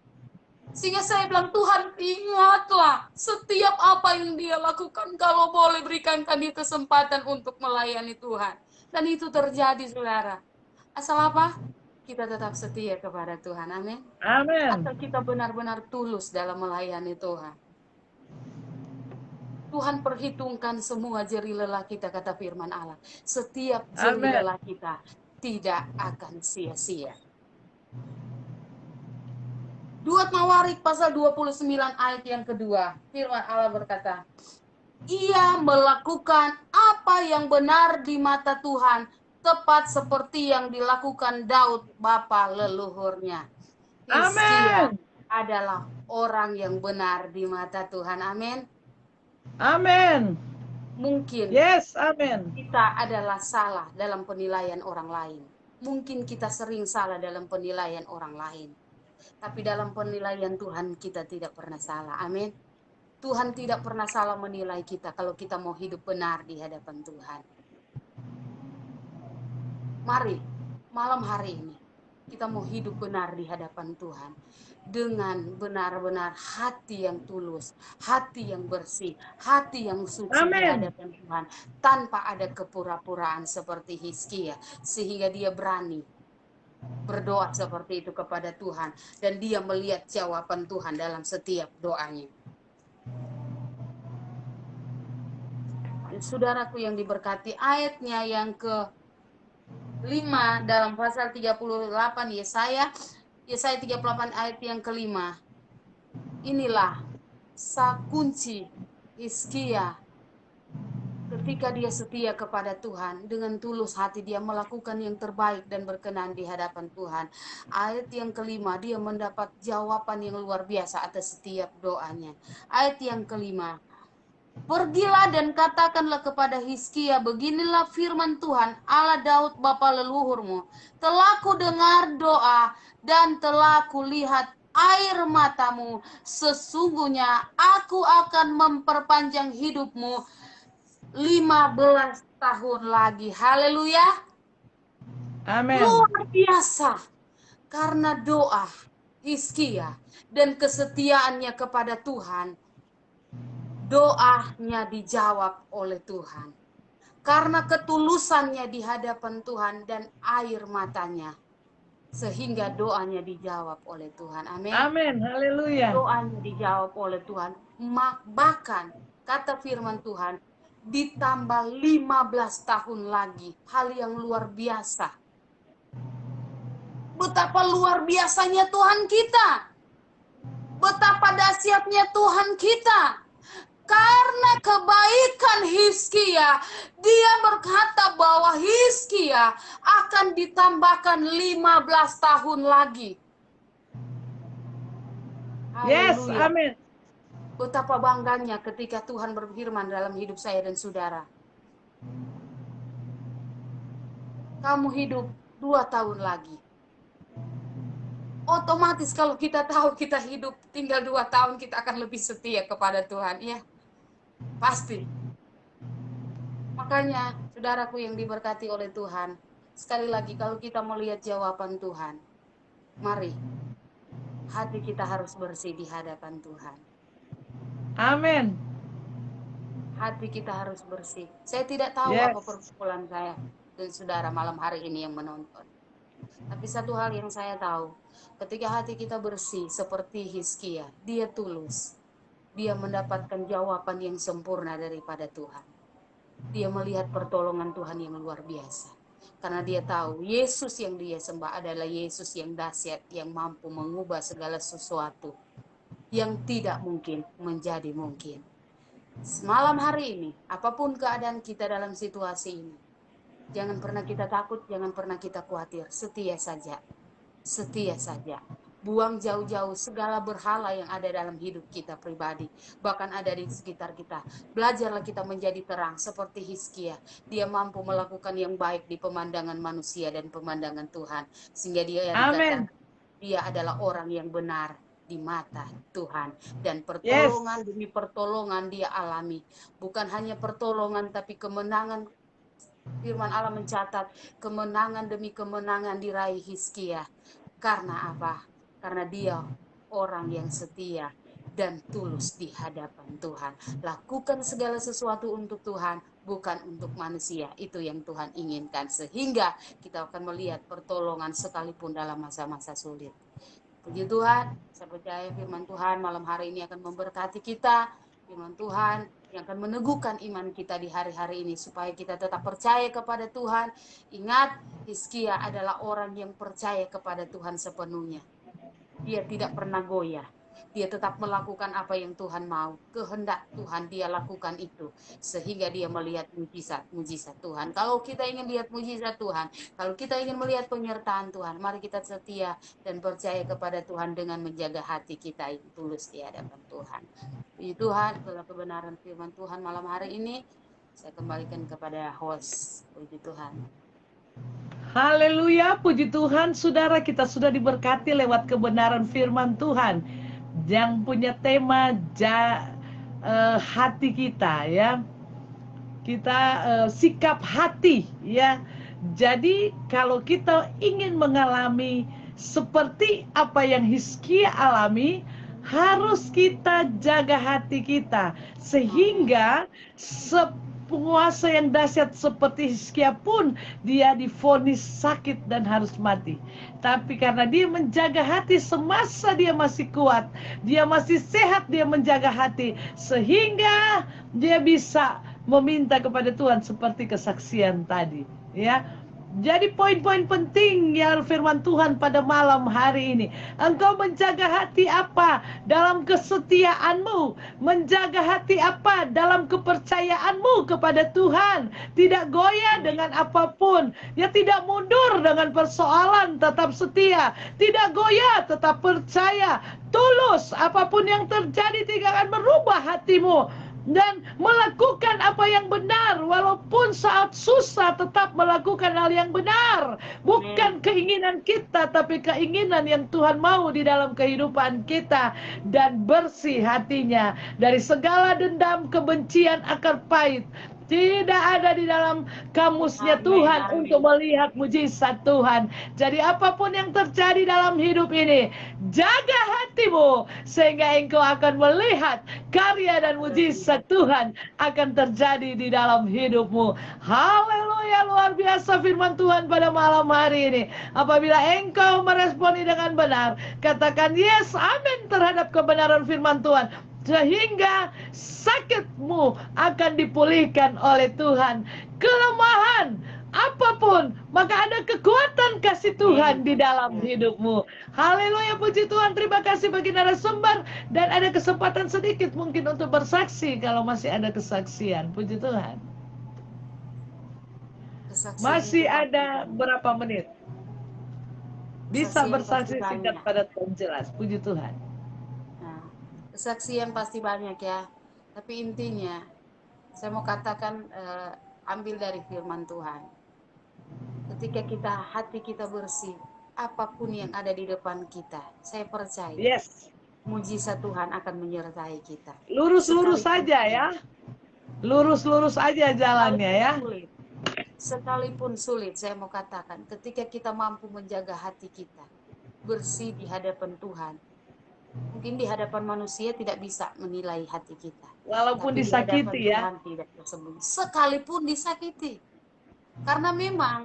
Sehingga saya bilang, Tuhan ingatlah setiap apa yang dia lakukan, kalau boleh berikan kami kesempatan untuk melayani Tuhan. Dan itu terjadi saudara. Asal apa? Kita tetap setia kepada Tuhan, amin. Amin. Atau kita benar-benar tulus dalam melayani Tuhan. Tuhan perhitungkan semua jeri lelah kita, kata firman Allah. Setiap jeri Amin. lelah kita tidak akan sia-sia. 2 Tawarik pasal 29 ayat yang kedua. Firman Allah berkata, ia melakukan apa yang benar di mata Tuhan, tepat seperti yang dilakukan Daud bapa leluhurnya. Hizkia adalah orang yang benar di mata Tuhan, amin. Amin. Mungkin Yes, amin. kita adalah salah dalam penilaian orang lain. Mungkin kita sering salah dalam penilaian orang lain. Tapi dalam penilaian Tuhan kita tidak pernah salah. Amin. Tuhan tidak pernah salah menilai kita kalau kita mau hidup benar di hadapan Tuhan. Mari, malam hari ini kita mau hidup benar di hadapan Tuhan. Dengan benar-benar hati yang tulus, hati yang bersih, hati yang suci di hadapan Tuhan, tanpa ada kepura-puraan seperti Hizkia, sehingga dia berani berdoa seperti itu kepada Tuhan, dan dia melihat jawaban Tuhan dalam setiap doanya. Saudaraku yang diberkati, ayatnya yang ke-5 dalam pasal 38 Yesaya 38 ayat yang ke-5. Inilah kunci Hizkia ketika dia setia kepada Tuhan, dengan tulus hati dia melakukan yang terbaik dan berkenan di hadapan Tuhan. Ayat yang ke-5, dia mendapat jawaban yang luar biasa atas setiap doanya. Ayat yang ke-5, pergilah dan katakanlah kepada Hizkia, beginilah firman Tuhan, Allah Daud bapa leluhurmu, telah ku dengar doa dan telah ku lihat air matamu. Sesungguhnya aku akan memperpanjang hidupmu 15 tahun lagi. Haleluya. Amin. Luar biasa. Karena doa Hizkia dan kesetiaannya kepada Tuhan, doanya dijawab oleh Tuhan. Karena ketulusannya di hadapan Tuhan dan air matanya, sehingga doanya dijawab oleh Tuhan. Amin. Amin. Haleluya. Doanya dijawab oleh Tuhan. Bahkan kata firman Tuhan, ditambah 15 tahun lagi. Hal yang luar biasa. Betapa luar biasanya Tuhan kita. Betapa dahsyatnya Tuhan kita. Karena kebaikan Hizkia, dia berkata bahwa Hizkia akan ditambahkan 15 tahun lagi. Yes, Haleluya. amin. Betapa bangganya ketika Tuhan berfirman dalam hidup saya dan saudara. Kamu hidup 2 tahun lagi. Otomatis kalau kita tahu kita hidup tinggal 2 tahun, kita akan lebih setia kepada Tuhan. Ya, pasti. Makanya, saudaraku yang diberkati oleh Tuhan, sekali lagi kalau kita melihat jawaban Tuhan, mari, hati kita harus bersih di hadapan Tuhan. Amin. Hati kita harus bersih. Saya tidak tahu Yes. apa pergumulan saya dan saudara malam hari ini yang menonton. Tapi satu hal yang saya tahu, ketika hati kita bersih seperti Hizkia, dia tulus. Dia mendapatkan jawaban yang sempurna daripada Tuhan. Dia melihat pertolongan Tuhan yang luar biasa. Karena dia tahu Yesus yang dia sembah adalah Yesus yang dahsyat, yang mampu mengubah segala sesuatu yang tidak mungkin menjadi mungkin. Malam hari ini, apapun keadaan kita dalam situasi ini, jangan pernah kita takut, jangan pernah kita khawatir. Setia saja. Setia saja. Buang jauh-jauh segala berhala yang ada dalam hidup kita pribadi. Bahkan ada di sekitar kita. Belajarlah kita menjadi terang seperti Hizkia. Dia mampu melakukan yang baik di pemandangan manusia dan pemandangan Tuhan. Sehingga dia dikatakan, dia adalah orang yang benar di mata Tuhan. Dan pertolongan demi pertolongan dia alami. Bukan hanya pertolongan tapi kemenangan. Firman Allah mencatat kemenangan demi kemenangan diraih Hizkia. Karena apa? Karena dia orang yang setia dan tulus di hadapan Tuhan. Lakukan segala sesuatu untuk Tuhan, bukan untuk manusia. Itu yang Tuhan inginkan. Sehingga kita akan melihat pertolongan sekalipun dalam masa-masa sulit. Puji Tuhan, saya percaya firman Tuhan malam hari ini akan memberkati kita. Firman Tuhan yang akan meneguhkan iman kita di hari-hari ini supaya kita tetap percaya kepada Tuhan. Ingat, Hizkia adalah orang yang percaya kepada Tuhan sepenuhnya. Dia tidak pernah goyah. Dia tetap melakukan apa yang Tuhan mau. Kehendak Tuhan dia lakukan itu. Sehingga dia melihat mujizat Tuhan. Kalau kita ingin lihat mujizat Tuhan, kalau kita ingin melihat penyertaan Tuhan, mari kita setia dan percaya kepada Tuhan dengan menjaga hati kita yang tulus di hadapan Tuhan. Puji Tuhan, itulah kebenaran firman Tuhan malam hari ini. Saya kembalikan kepada host. Puji Tuhan. Haleluya, puji Tuhan, saudara, kita sudah diberkati lewat kebenaran firman Tuhan yang punya tema hati kita, ya. Kita sikap hati, ya. Jadi kalau kita ingin mengalami seperti apa yang Hizkia alami, harus kita jaga hati kita sehingga penguasa yang dahsyat seperti Hizkia pun dia divonis sakit dan harus mati. Tapi karena dia menjaga hati semasa dia masih kuat, dia masih sehat, dia menjaga hati sehingga dia bisa meminta kepada Tuhan seperti kesaksian tadi, ya. Jadi poin-poin penting ya firman Tuhan pada malam hari ini. Engkau menjaga hati apa dalam kesetiaanmu? Menjaga hati apa dalam kepercayaanmu kepada Tuhan? Tidak goyah dengan apapun. Ya, tidak mundur dengan persoalan, tetap setia. Tidak goyah, tetap percaya. Tulus, apapun yang terjadi tidak akan merubah hatimu. Dan melakukan apa yang benar, walaupun saat susah tetap melakukan hal yang benar. Bukan keinginan kita, tapi keinginan yang Tuhan mau di dalam kehidupan kita. Dan bersih hatinya dari segala dendam, kebencian, akar pahit. Tidak ada di dalam kamusnya Tuhan untuk melihat mujizat Tuhan. Jadi apapun yang terjadi dalam hidup ini, jaga hatimu sehingga engkau akan melihat karya dan mujizat Tuhan akan terjadi di dalam hidupmu. Haleluya, luar biasa firman Tuhan pada malam hari ini. Apabila engkau meresponi dengan benar, katakan yes, amin terhadap kebenaran firman Tuhan. sehingga sakitmu akan dipulihkan oleh Tuhan. Kelemahan apapun, maka ada kekuatan kasih Tuhan di dalam hidupmu. Haleluya, puji Tuhan. Terima kasih bagi narasumber, dan ada kesempatan sedikit mungkin untuk bersaksi kalau masih ada kesaksian. Puji Tuhan. Kesaksian Masih itu ada pasti berapa menit? Bisa Kesaksian bersaksi pasti singkat, banyak. padat, dan jelas. Puji Tuhan. Nah, kesaksian pasti banyak ya. Tapi intinya, saya mau katakan ambil dari firman Tuhan. Ketika hati kita bersih, apapun yang ada di depan kita, saya percaya Yes. mujizat Tuhan akan menyertai kita. Lurus-lurus Sekalipun saja ya. Lurus-lurus aja jalannya ya. sulit, sekalipun sulit, saya mau katakan, ketika kita mampu menjaga hati kita bersih di hadapan Tuhan, mungkin di hadapan manusia tidak bisa menilai hati kita, Walaupun tapi di hadapan disakiti ya. Tuhan tidak tersembunyi. Sekalipun disakiti, karena memang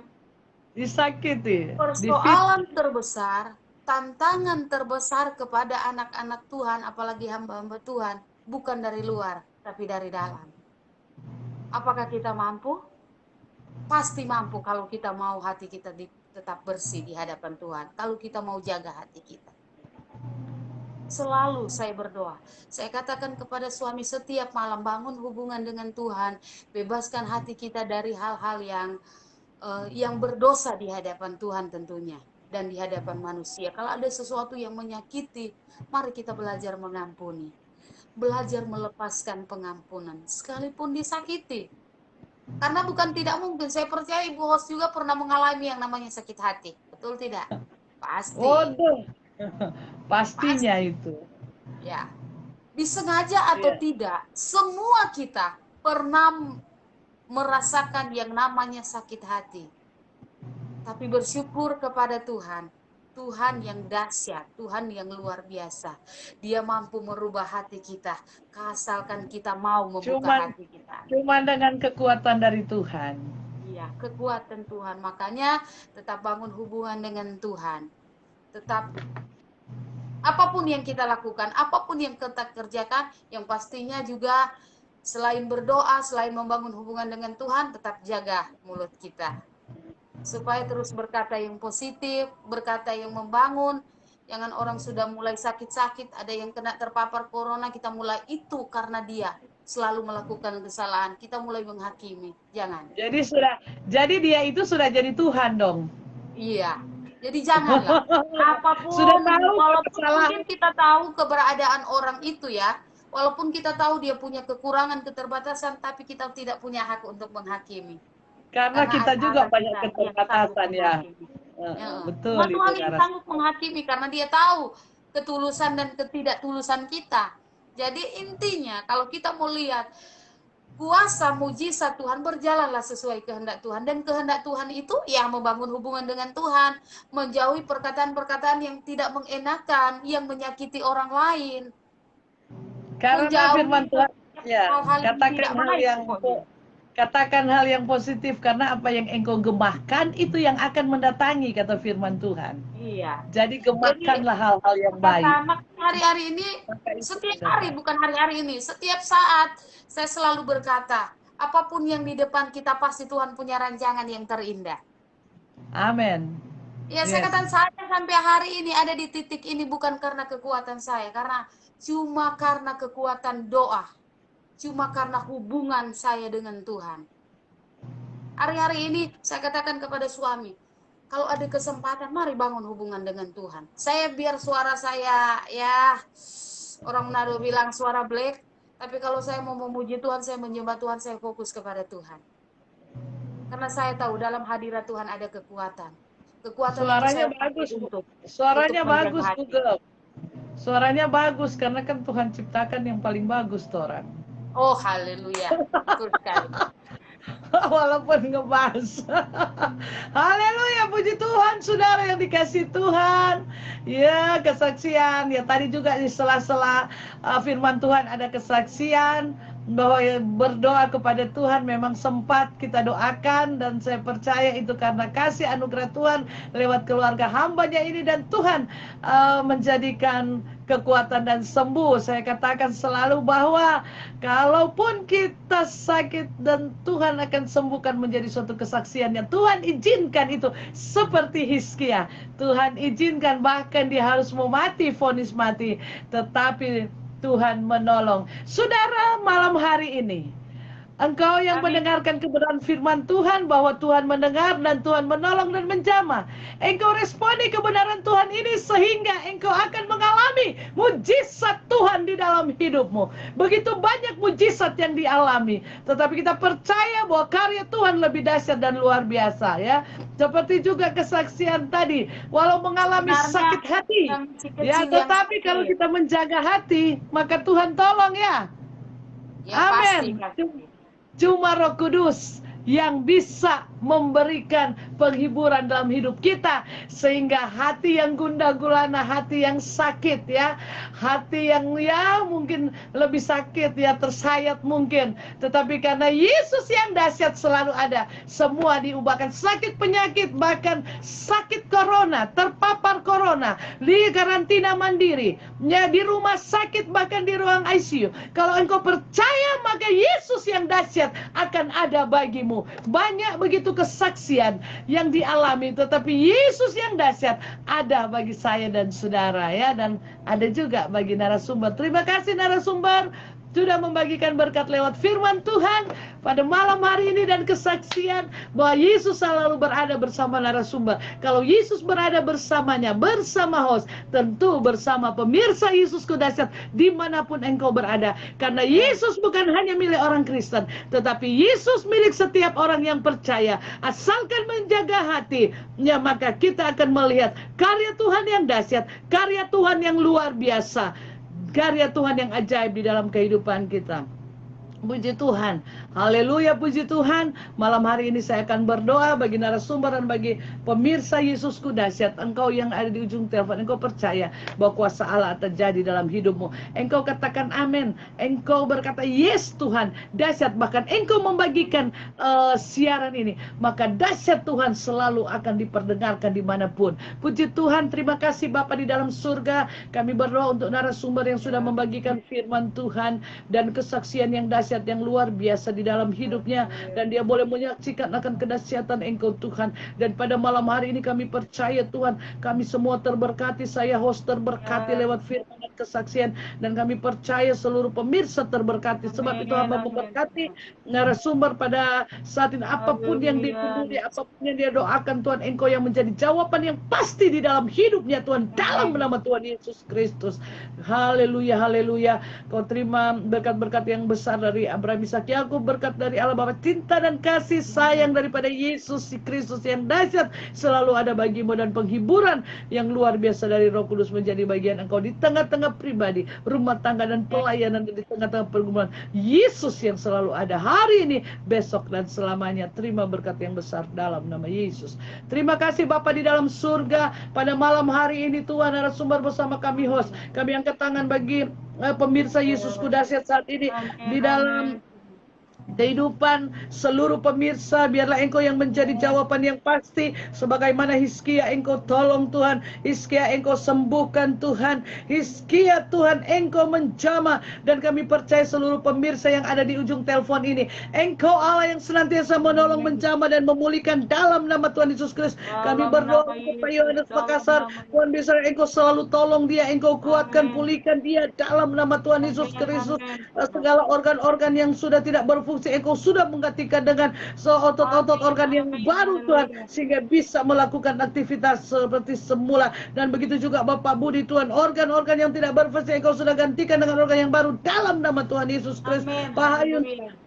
Disakiti. persoalan terbesar, tantangan terbesar kepada anak-anak Tuhan, apalagi hamba-hamba Tuhan, bukan dari luar, tapi dari dalam. Apakah kita mampu? Pasti mampu kalau kita mau hati kita tetap bersih di hadapan Tuhan. Kalau kita mau jaga hati kita. Selalu saya berdoa. Saya katakan kepada suami setiap malam, bangun hubungan dengan Tuhan. Bebaskan hati kita dari hal-hal yang berdosa di hadapan Tuhan tentunya. Dan di hadapan manusia. Kalau ada sesuatu yang menyakiti, mari kita belajar mengampuni. Belajar melepaskan pengampunan. Sekalipun disakiti. Karena bukan tidak mungkin, saya percaya Ibu host juga pernah mengalami yang namanya sakit hati. Betul tidak? Pasti. Waduh. Pastinya itu. Ya. Disengaja atau tidak, semua kita pernah merasakan yang namanya sakit hati. Tapi bersyukur kepada Tuhan. Tuhan yang dahsyat, Tuhan yang luar biasa. Dia mampu merubah hati kita, asalkan kita mau membuka hati kita. Cuma dengan kekuatan dari Tuhan. Iya, kekuatan Tuhan. Makanya tetap bangun hubungan dengan Tuhan. Tetap apapun yang kita lakukan, apapun yang kita kerjakan, yang pastinya juga selain berdoa, selain membangun hubungan dengan Tuhan, tetap jaga mulut kita. Supaya terus berkata yang positif, berkata yang membangun. Jangan orang sudah mulai sakit-sakit, ada yang kena terpapar corona, kita mulai itu karena dia selalu melakukan kesalahan. Kita mulai menghakimi. Jangan. Jadi dia itu sudah jadi Tuhan dong. Iya. Jadi janganlah. Apapun, Sudah tahu walaupun kesalahan. mungkin kita tahu keberadaan orang itu ya, walaupun kita tahu dia punya kekurangan, keterbatasan, tapi kita tidak punya hak untuk menghakimi. Karena kita juga banyak keterbatasan ya. Betul Nah, itu. Tuhan yang sanggup menghakimi karena dia tahu ketulusan dan ketidaktulusan kita. Jadi intinya kalau kita mau lihat kuasa mujizat Tuhan, berjalanlah sesuai kehendak Tuhan. Dan kehendak Tuhan itu ya membangun hubungan dengan Tuhan, menjauhi perkataan-perkataan yang tidak mengenakan, yang menyakiti orang lain. Karena firman Tuhan ya, katakan hal yang positif, karena apa yang engkau gemahkan itu yang akan mendatangi, kata firman Tuhan. Iya. Jadi gemahkanlah hal-hal yang baik. Hari-hari ini, setiap hari, bukan hari-hari ini, setiap saat saya selalu berkata, apapun yang di depan kita pasti Tuhan punya rancangan yang terindah. Amin. Ya, saya katakan saya sampai hari ini ada di titik ini bukan karena kekuatan saya, cuma karena kekuatan doa. Cuma karena hubungan saya dengan Tuhan. Hari-hari ini saya katakan kepada suami, kalau ada kesempatan, mari bangun hubungan dengan Tuhan. Saya biar suara saya, ya orang Manado bilang suara black, tapi kalau saya mau memuji Tuhan, saya menyembah Tuhan, saya fokus kepada Tuhan. Karena saya tahu dalam hadirat Tuhan ada kekuatan. Suaranya bagus, suaranya bagus juga. Suaranya bagus karena kan Tuhan ciptakan yang paling bagus tuh orang. Oh, haleluya. Betul sekali. Walaupun ngebahas. Haleluya, puji Tuhan, saudara yang dikasih Tuhan. Ya, kesaksian. Ya, tadi juga di sela-sela firman Tuhan ada kesaksian. bahwa berdoa kepada Tuhan memang sempat kita doakan, dan saya percaya itu karena kasih anugerah Tuhan lewat keluarga hambanya ini, dan Tuhan menjadikan kekuatan dan sembuh. Saya katakan selalu bahwa kalaupun kita sakit dan Tuhan akan sembuhkan menjadi suatu kesaksian yang Tuhan izinkan itu, seperti Hizkia. Tuhan izinkan bahkan dia harus mau mati, vonis mati, tetapi Tuhan menolong. Saudara, malam hari ini engkau yang mendengarkan kebenaran firman Tuhan bahwa Tuhan mendengar dan Tuhan menolong dan menjamah. Engkau responi kebenaran Tuhan ini sehingga engkau akan mengalami mujizat Tuhan di dalam hidupmu. Begitu banyak mujizat yang dialami, tetapi kita percaya bahwa karya Tuhan lebih dahsyat dan luar biasa, ya. Seperti juga kesaksian tadi, walau mengalami sakit hati, ya, tetapi kalau kita menjaga hati, maka Tuhan tolong, ya. Amin. Cuma Roh Kudus yang bisa memberikan penghiburan dalam hidup kita, sehingga hati yang gundah gulana, hati yang sakit, ya, hati yang ya mungkin lebih sakit, ya, tersayat mungkin, tetapi karena Yesus yang dahsyat selalu ada, semua diubahkan. Sakit penyakit, bahkan sakit corona, terpapar corona, di karantina mandiri, ya, di rumah sakit, bahkan di ruang ICU, kalau engkau percaya maka Yesus yang dahsyat akan ada bagimu. Banyak begitu kesaksian yang dialami, tetapi Yesus yang dahsyat ada bagi saya dan saudara, ya, dan ada juga bagi narasumber. Terima kasih narasumber sudah membagikan berkat lewat firman Tuhan pada malam hari ini, dan kesaksian bahwa Yesus selalu berada bersama narasumber. Kalau Yesus berada bersamanya, bersama host, tentu bersama pemirsa Yesusku dahsyat dimanapun engkau berada. Karena Yesus bukan hanya milik orang Kristen, tetapi Yesus milik setiap orang yang percaya. Asalkan menjaga hati, ya, maka kita akan melihat karya Tuhan yang dahsyat, karya Tuhan yang luar biasa, karya Tuhan yang ajaib di dalam kehidupan kita. Puji Tuhan, haleluya, puji Tuhan. Malam hari ini saya akan berdoa bagi narasumber dan bagi pemirsa Yesusku dahsyat. Engkau yang ada di ujung telepon, engkau percaya bahwa kuasa Allah terjadi dalam hidupmu. Engkau katakan amin. Engkau berkata yes Tuhan, dahsyat. Bahkan engkau membagikan siaran ini, maka dahsyat Tuhan selalu akan diperdengarkan dimanapun. Puji Tuhan, terima kasih Bapa di dalam surga. Kami berdoa untuk narasumber yang sudah membagikan firman Tuhan dan kesaksian yang dahsyat, yang luar biasa di dalam hidupnya, dan dia boleh menyaksikan akan kedahsyatan Engkau Tuhan. Dan pada malam hari ini kami percaya Tuhan, kami semua terberkati, saya host terberkati lewat firman dan kesaksian, dan kami percaya seluruh pemirsa terberkati, sebab itu hamba memberkati narasumber pada saat ini. Apapun yang dipeduli, apapun yang dia doakan Tuhan, Engkau yang menjadi jawaban yang pasti di dalam hidupnya Tuhan, dalam nama Tuhan Yesus Kristus. Haleluya, haleluya. Kau terima berkat-berkat yang besar dari Abraham, Ishak, Yakub, berkat dari Allah Bapa, cinta dan kasih sayang daripada Yesus Kristus yang dahsyat selalu ada bagimu, dan penghiburan yang luar biasa dari Roh Kudus menjadi bagian engkau di tengah-tengah pribadi, rumah tangga, dan pelayanan, di tengah-tengah pergumulan. Yesus yang selalu ada hari ini, besok, dan selamanya. Terima berkat yang besar dalam nama Yesus. Terima kasih Bapa di dalam surga. Pada malam hari ini Tuhan, narasumber bersama kami host, kami angkat tangan bagi pemirsa Yesusku dahsyat saat ini di dalam kehidupan seluruh pemirsa. Biarlah Engkau yang menjadi jawaban yang pasti, sebagaimana Hizkia Engkau tolong Tuhan, Hizkia Engkau sembuhkan Tuhan, Hizkia Tuhan Engkau menjamah. Dan kami percaya seluruh pemirsa yang ada di ujung telepon ini, Engkau Allah yang senantiasa menolong, menjamah, dan memulihkan dalam nama Tuhan Yesus Kristus. Kami berdoa untuk Pak Yohanes Makassar, Tuhan bisa Engkau selalu tolong dia, Engkau kuatkan, pulihkan dia dalam nama Tuhan Yesus Kristus. Segala organ-organ yang sudah tidak berfungsi, Engkau sudah menggantikan dengan otot-otot organ yang baru Tuhan, sehingga bisa melakukan aktivitas seperti semula. Dan begitu juga Bapak Budi Tuhan, organ-organ yang tidak berfungsi Engkau sudah gantikan dengan organ yang baru dalam nama Tuhan Yesus Kristus. Pak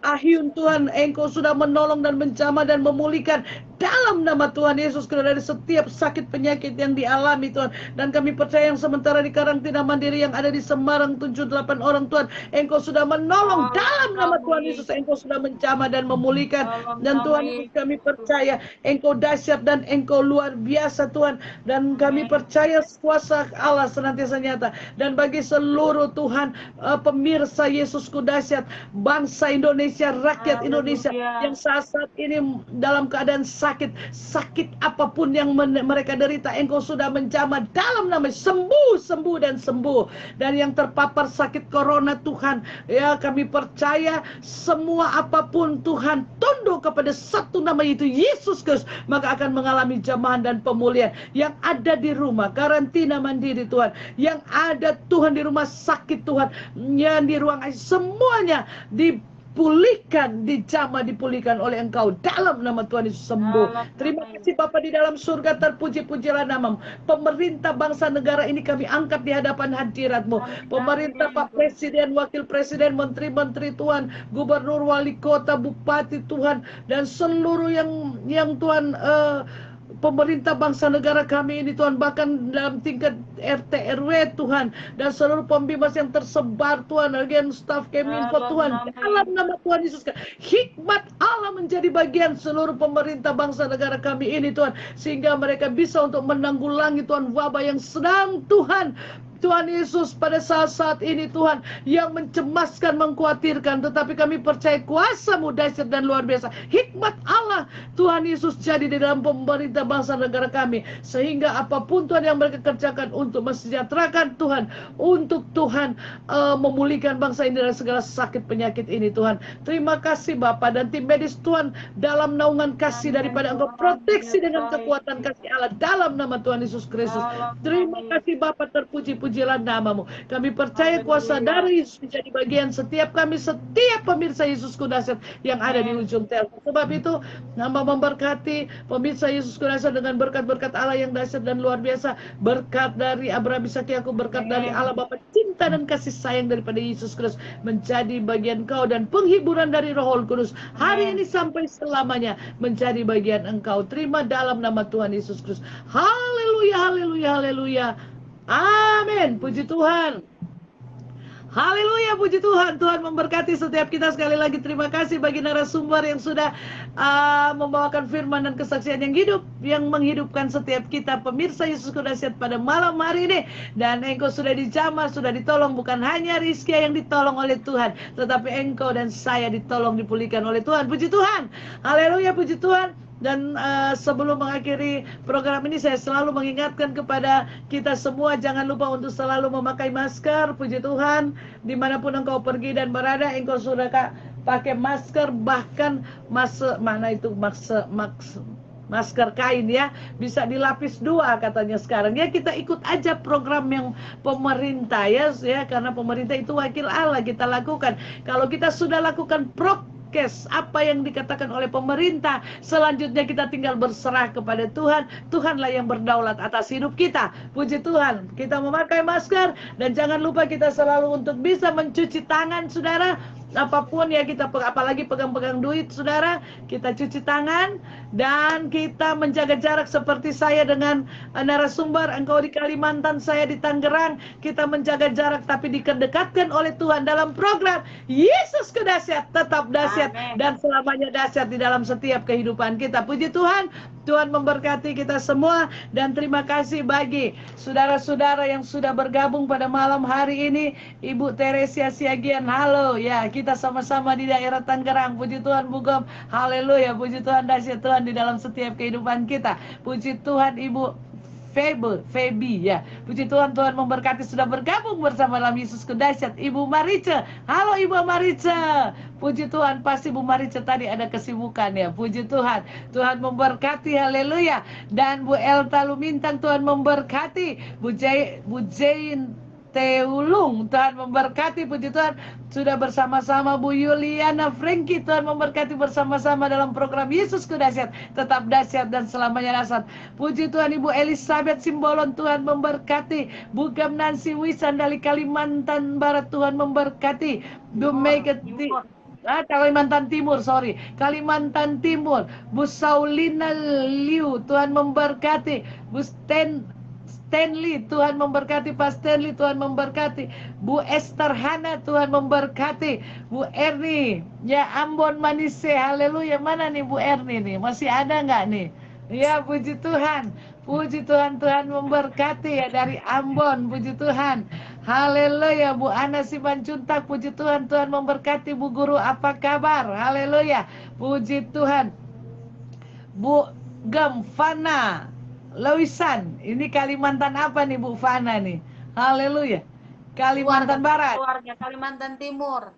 Ahyun Tuhan, Engkau sudah menolong dan menjamah dan memulihkan dalam nama Tuhan Yesus Kristus, dari setiap sakit penyakit yang dialami Tuhan. Dan kami percaya yang sementara di karantina mandiri yang ada di Semarang 78 orang Tuhan, Engkau sudah menolong dalam nama Tuhan Yesus. Engkau sudah menjamah dan memulihkan. Dan Tuhan Yesus, kami percaya Engkau dahsyat dan Engkau luar biasa Tuhan. Dan kami percaya kuasa Allah senantiasa nyata. Dan bagi seluruh Tuhan pemirsa Yesusku dahsyat, bangsa Indonesia, rakyat Indonesia yang saat ini dalam keadaan sakit apapun yang mereka derita, Engkau sudah menjamah dalam nama sembuh dan sembuh. Dan yang terpapar sakit corona Tuhan, ya kami percaya semua apapun Tuhan tunduk kepada satu nama, itu Yesus Kristus, maka akan mengalami jamahan dan pemulihan. Yang ada di rumah karantina mandiri Tuhan, yang ada Tuhan di rumah sakit Tuhan, yang di ruang ICU, semuanya dipulihkan, dijamah, dipulihkan oleh Engkau dalam nama Tuhan Yesus. Sembuh. Terima kasih Bapa di dalam surga, terpuji-pujilah namamu. Pemerintah bangsa negara ini kami angkat di hadapan hadirat-Mu. Pemerintah, Pak Presiden, Wakil Presiden, Menteri-Menteri Tuhan, Gubernur, Wali Kota, Bupati Tuhan, dan seluruh yang Tuhan pemerintah bangsa negara kami ini Tuhan, bahkan dalam tingkat RT RW Tuhan, dan seluruh pembimbas yang tersebar Tuhan, bagian staf Keminfo Tuhan, dalam nama Tuhan Yesus, hikmat Allah menjadi bagian seluruh pemerintah bangsa negara kami ini Tuhan, sehingga mereka bisa untuk menanggulangi Tuhan wabah yang sedang Tuhan Yesus pada saat-saat ini Tuhan, yang mencemaskan, mengkhawatirkan, tetapi kami percaya kuasa-Mu dahsyat dan luar biasa. Hikmat Allah Tuhan Yesus jadi di dalam pemerintah bangsa negara kami, sehingga apapun Tuhan yang mereka kerjakan untuk mensejahterakan Tuhan, untuk Tuhan memulihkan bangsa ini dari segala sakit penyakit ini Tuhan. Terima kasih Bapa, dan tim medis Tuhan dalam naungan kasih daripada Engkau, proteksi dengan kekuatan kasih Allah dalam nama Tuhan Yesus Kristus. Terima kasih Bapa, terpuji-pujilah namamu. Kami percaya kuasa dari Yesus menjadi bagian setiap kami, setiap pemirsa Yesusku dahsyat yang ada di ujung telepon. Sebab itu nama memberkati pemirsa Yesusku dahsyat dengan berkat-berkat Allah yang dahsyat dan luar biasa. Berkat dari Abraham, Ishak, Yakub, berkat dari Allah Bapa, cinta dan kasih sayang daripada Yesus Kristus menjadi bagian Kau, dan penghiburan dari Roh Kudus hari ini sampai selamanya menjadi bagian Engkau. Terima dalam nama Tuhan Yesus Kristus. Haleluya, haleluya, haleluya. Amin. Puji Tuhan. Haleluya, puji Tuhan. Tuhan memberkati setiap kita. Sekali lagi terima kasih bagi narasumber yang sudah membawakan firman dan kesaksian yang hidup, yang menghidupkan setiap kita pemirsa Yesus dahsyat pada malam hari ini. Dan Engkau sudah dijamah, sudah ditolong. Bukan hanya Rizkia yang ditolong oleh Tuhan, tetapi Engkau dan saya ditolong, dipulihkan oleh Tuhan. Puji Tuhan. Haleluya, puji Tuhan. Dan sebelum mengakhiri program ini, saya selalu mengingatkan kepada kita semua, jangan lupa untuk selalu memakai masker. Puji Tuhan, dimanapun engkau pergi dan berada, engkau sudah pakai masker, bahkan masker kain ya, bisa dilapis dua katanya sekarang ya. Kita ikut aja program yang pemerintah ya, karena pemerintah itu wakil Allah. Kita lakukan, kalau kita sudah lakukan apa yang dikatakan oleh pemerintah, selanjutnya kita tinggal berserah kepada Tuhan. Tuhanlah yang berdaulat atas hidup kita. Puji Tuhan. Kita memakai masker, dan jangan lupa kita selalu untuk bisa mencuci tangan saudara. Apapun ya kita, apalagi pegang-pegang duit saudara, kita cuci tangan, dan kita menjaga jarak seperti saya dengan narasumber. Engkau di Kalimantan, saya di Tangerang. Kita menjaga jarak tapi didekatkan oleh Tuhan dalam program Yesus dahsyat, tetap dahsyat. Amen. Dan selamanya dahsyat di dalam setiap kehidupan kita. Puji Tuhan. Tuhan memberkati kita semua, dan terima kasih bagi saudara-saudara yang sudah bergabung pada malam hari ini. Ibu Teresia Siagian, halo ya, kita sama-sama di daerah Tangerang. Puji Tuhan Bu Gom, haleluya, puji Tuhan, dahsyat Tuhan di dalam setiap kehidupan kita. Puji Tuhan Ibu Feby ya, puji Tuhan. Tuhan memberkati, sudah bergabung bersama dalam Yesus dahsyat. Ibu Marice, halo Ibu Marice, puji Tuhan. Pasti Bu Marice tadi ada kesibukan ya, puji Tuhan. Tuhan memberkati, haleluya. Dan Bu Elta Lumintang, Tuhan memberkati. Bu Jain Teulung, Tuhan memberkati, puji Tuhan. Sudah bersama-sama Bu Yuliana Franky, Tuhan memberkati bersama-sama dalam program Yesus dahsyat, tetap dahsyat dan selamanya dahsyat. Puji Tuhan. Ibu Elizabeth Simbolon, Tuhan memberkati. Bu Gam Nancy Wisan dari Kalimantan Barat, Tuhan memberkati. Bu Megati Kalimantan Timur, sorry. Kalimantan Timur. Bu Saulina Liu, Tuhan memberkati. Bu Stanley, Tuhan memberkati. Pak Stanley, Tuhan memberkati. Bu Esther Hana, Tuhan memberkati. Bu Erni, ya Ambon Manise, haleluya. Mana nih Bu Erni nih? Masih ada nggak nih? Ya, puji Tuhan. Puji Tuhan, Tuhan memberkati ya dari Ambon, puji Tuhan. Haleluya, Bu Ana Simanjuntak, puji Tuhan, Tuhan memberkati. Bu Guru, apa kabar? Haleluya, puji Tuhan. Bu Gem Fana Lewisan, ini Kalimantan apa nih Bu Fana nih? Haleluya. Kalimantan Barat. Keluarga Kalimantan Timur.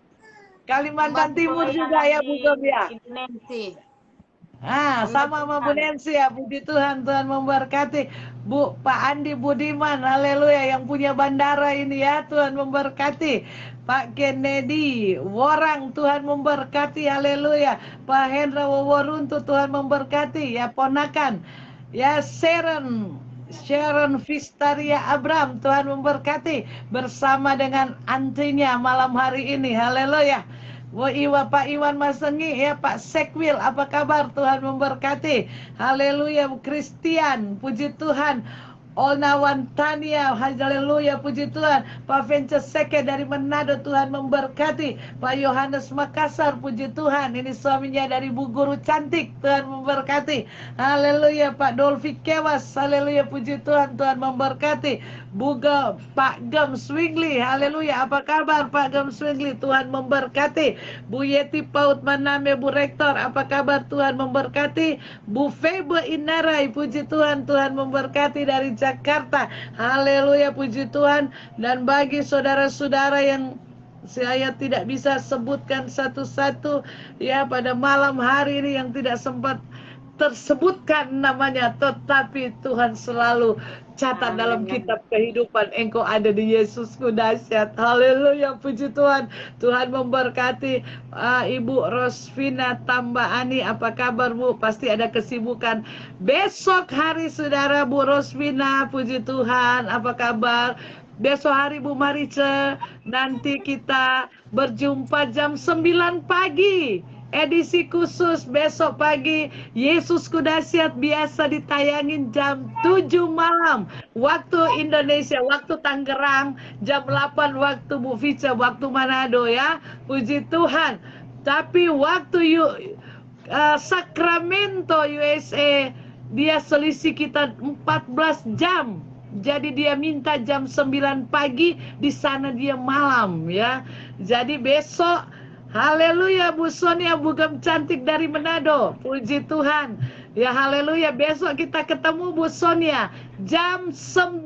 Kalimantan Timur juga ya Bu Gem ya. Nancy. Sama Bu Nancy ya, puji Tuhan, Tuhan memberkati. Bu Pak Andi Budiman, haleluya, yang punya bandara ini ya, Tuhan memberkati. Pak Kennedy Worang, Tuhan memberkati, haleluya. Pak Hendra Woworuntu, Tuhan memberkati, ya ponakan. Ya Sharon Vistaria Abram, Tuhan memberkati bersama dengan antinya malam hari ini, haleluya. Pak Iwan Masengi, ya Pak Sekwil, apa kabar? Tuhan memberkati. Haleluya. Christian, puji Tuhan. Olnawan Tania, haleluya, puji Tuhan. Pak Venture Seke dari Manado, Tuhan memberkati. Pak Yohanes Makassar, puji Tuhan. Ini suaminya dari Bu Guru Cantik, Tuhan memberkati. Haleluya. Pak Dolfi Kewas, haleluya, puji Tuhan, Tuhan memberkati. Pak Gem Swingli, haleluya, apa kabar Pak Gem Swingli? Tuhan memberkati. Bu Yeti Paut Maname, Bu Rektor, apa kabar? Tuhan memberkati. Bu Febe Inarai, puji Tuhan, Tuhan memberkati dari Jakarta, haleluya, puji Tuhan. Dan bagi saudara-saudara yang saya tidak bisa sebutkan satu-satu ya pada malam hari ini yang tidak sempat tersebutkan namanya, tetapi Tuhan selalu catat dalam kitab kehidupan, engkau ada di Yesusku dahsyat, haleluya, puji Tuhan. Tuhan memberkati. Ibu Rosvina Tambaani, apa kabar Bu? Pasti ada kesibukan besok hari saudara. Bu Rosvina, puji Tuhan, apa kabar? Besok hari Bu Marice, nanti kita berjumpa jam 9 pagi. Edisi khusus besok pagi, Yesusku dahsyat biasa ditayangin jam 7 malam waktu Indonesia, waktu Tangerang, jam 8 waktu Bu Vica, waktu Manado ya. Puji Tuhan. Tapi waktu Sacramento USA dia selisih kita 14 jam. Jadi dia minta jam 9 pagi, di sana dia malam ya. Jadi besok, haleluya, Bu Sonia, Bu Gem Cantik dari Manado, puji Tuhan. Ya haleluya, besok kita ketemu Bu Sonia jam 9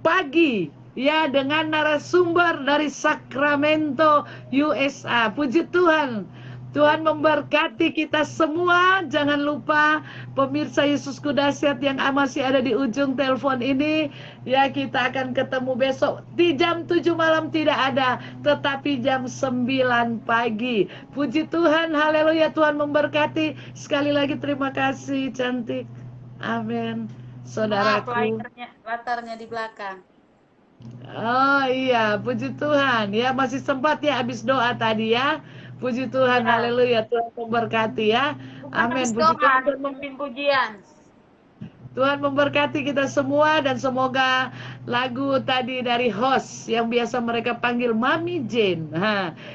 pagi. Ya, dengan narasumber dari Sacramento, USA. Puji Tuhan. Tuhan memberkati kita semua. Jangan lupa pemirsa Yesusku dahsyat yang masih ada di ujung telepon ini. Ya, kita akan ketemu besok. Di jam 7 malam tidak ada, tetapi jam 9 pagi. Puji Tuhan, haleluya, Tuhan memberkati. Sekali lagi terima kasih, cantik. Amin. Saudaraku. Latarnya di belakang. Oh iya, puji Tuhan. Ya, masih sempat ya habis doa tadi ya. Puji Tuhan, haleluya, Tuhan memberkati ya. Amin. Puji Tuhan, memimpin pujian. Tuhan memberkati kita semua dan semoga lagu tadi dari host yang biasa mereka panggil Mami Jane.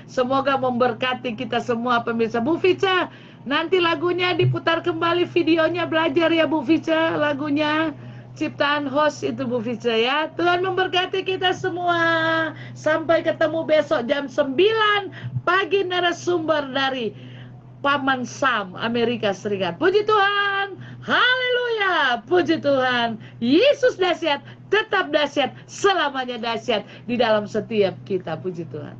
Semoga memberkati kita semua pemirsa. Bu Vica, nanti lagunya diputar kembali videonya, belajar ya Bu Vica, lagunya. Ciptaan host itu Bu Vica ya. Tuhan memberkati kita semua. Sampai ketemu besok jam 9 pagi narasumber dari Paman Sam, Amerika Serikat. Puji Tuhan. Haleluya. Puji Tuhan. Yesus dahsyat, tetap dahsyat, selamanya dahsyat di dalam setiap kita. Puji Tuhan.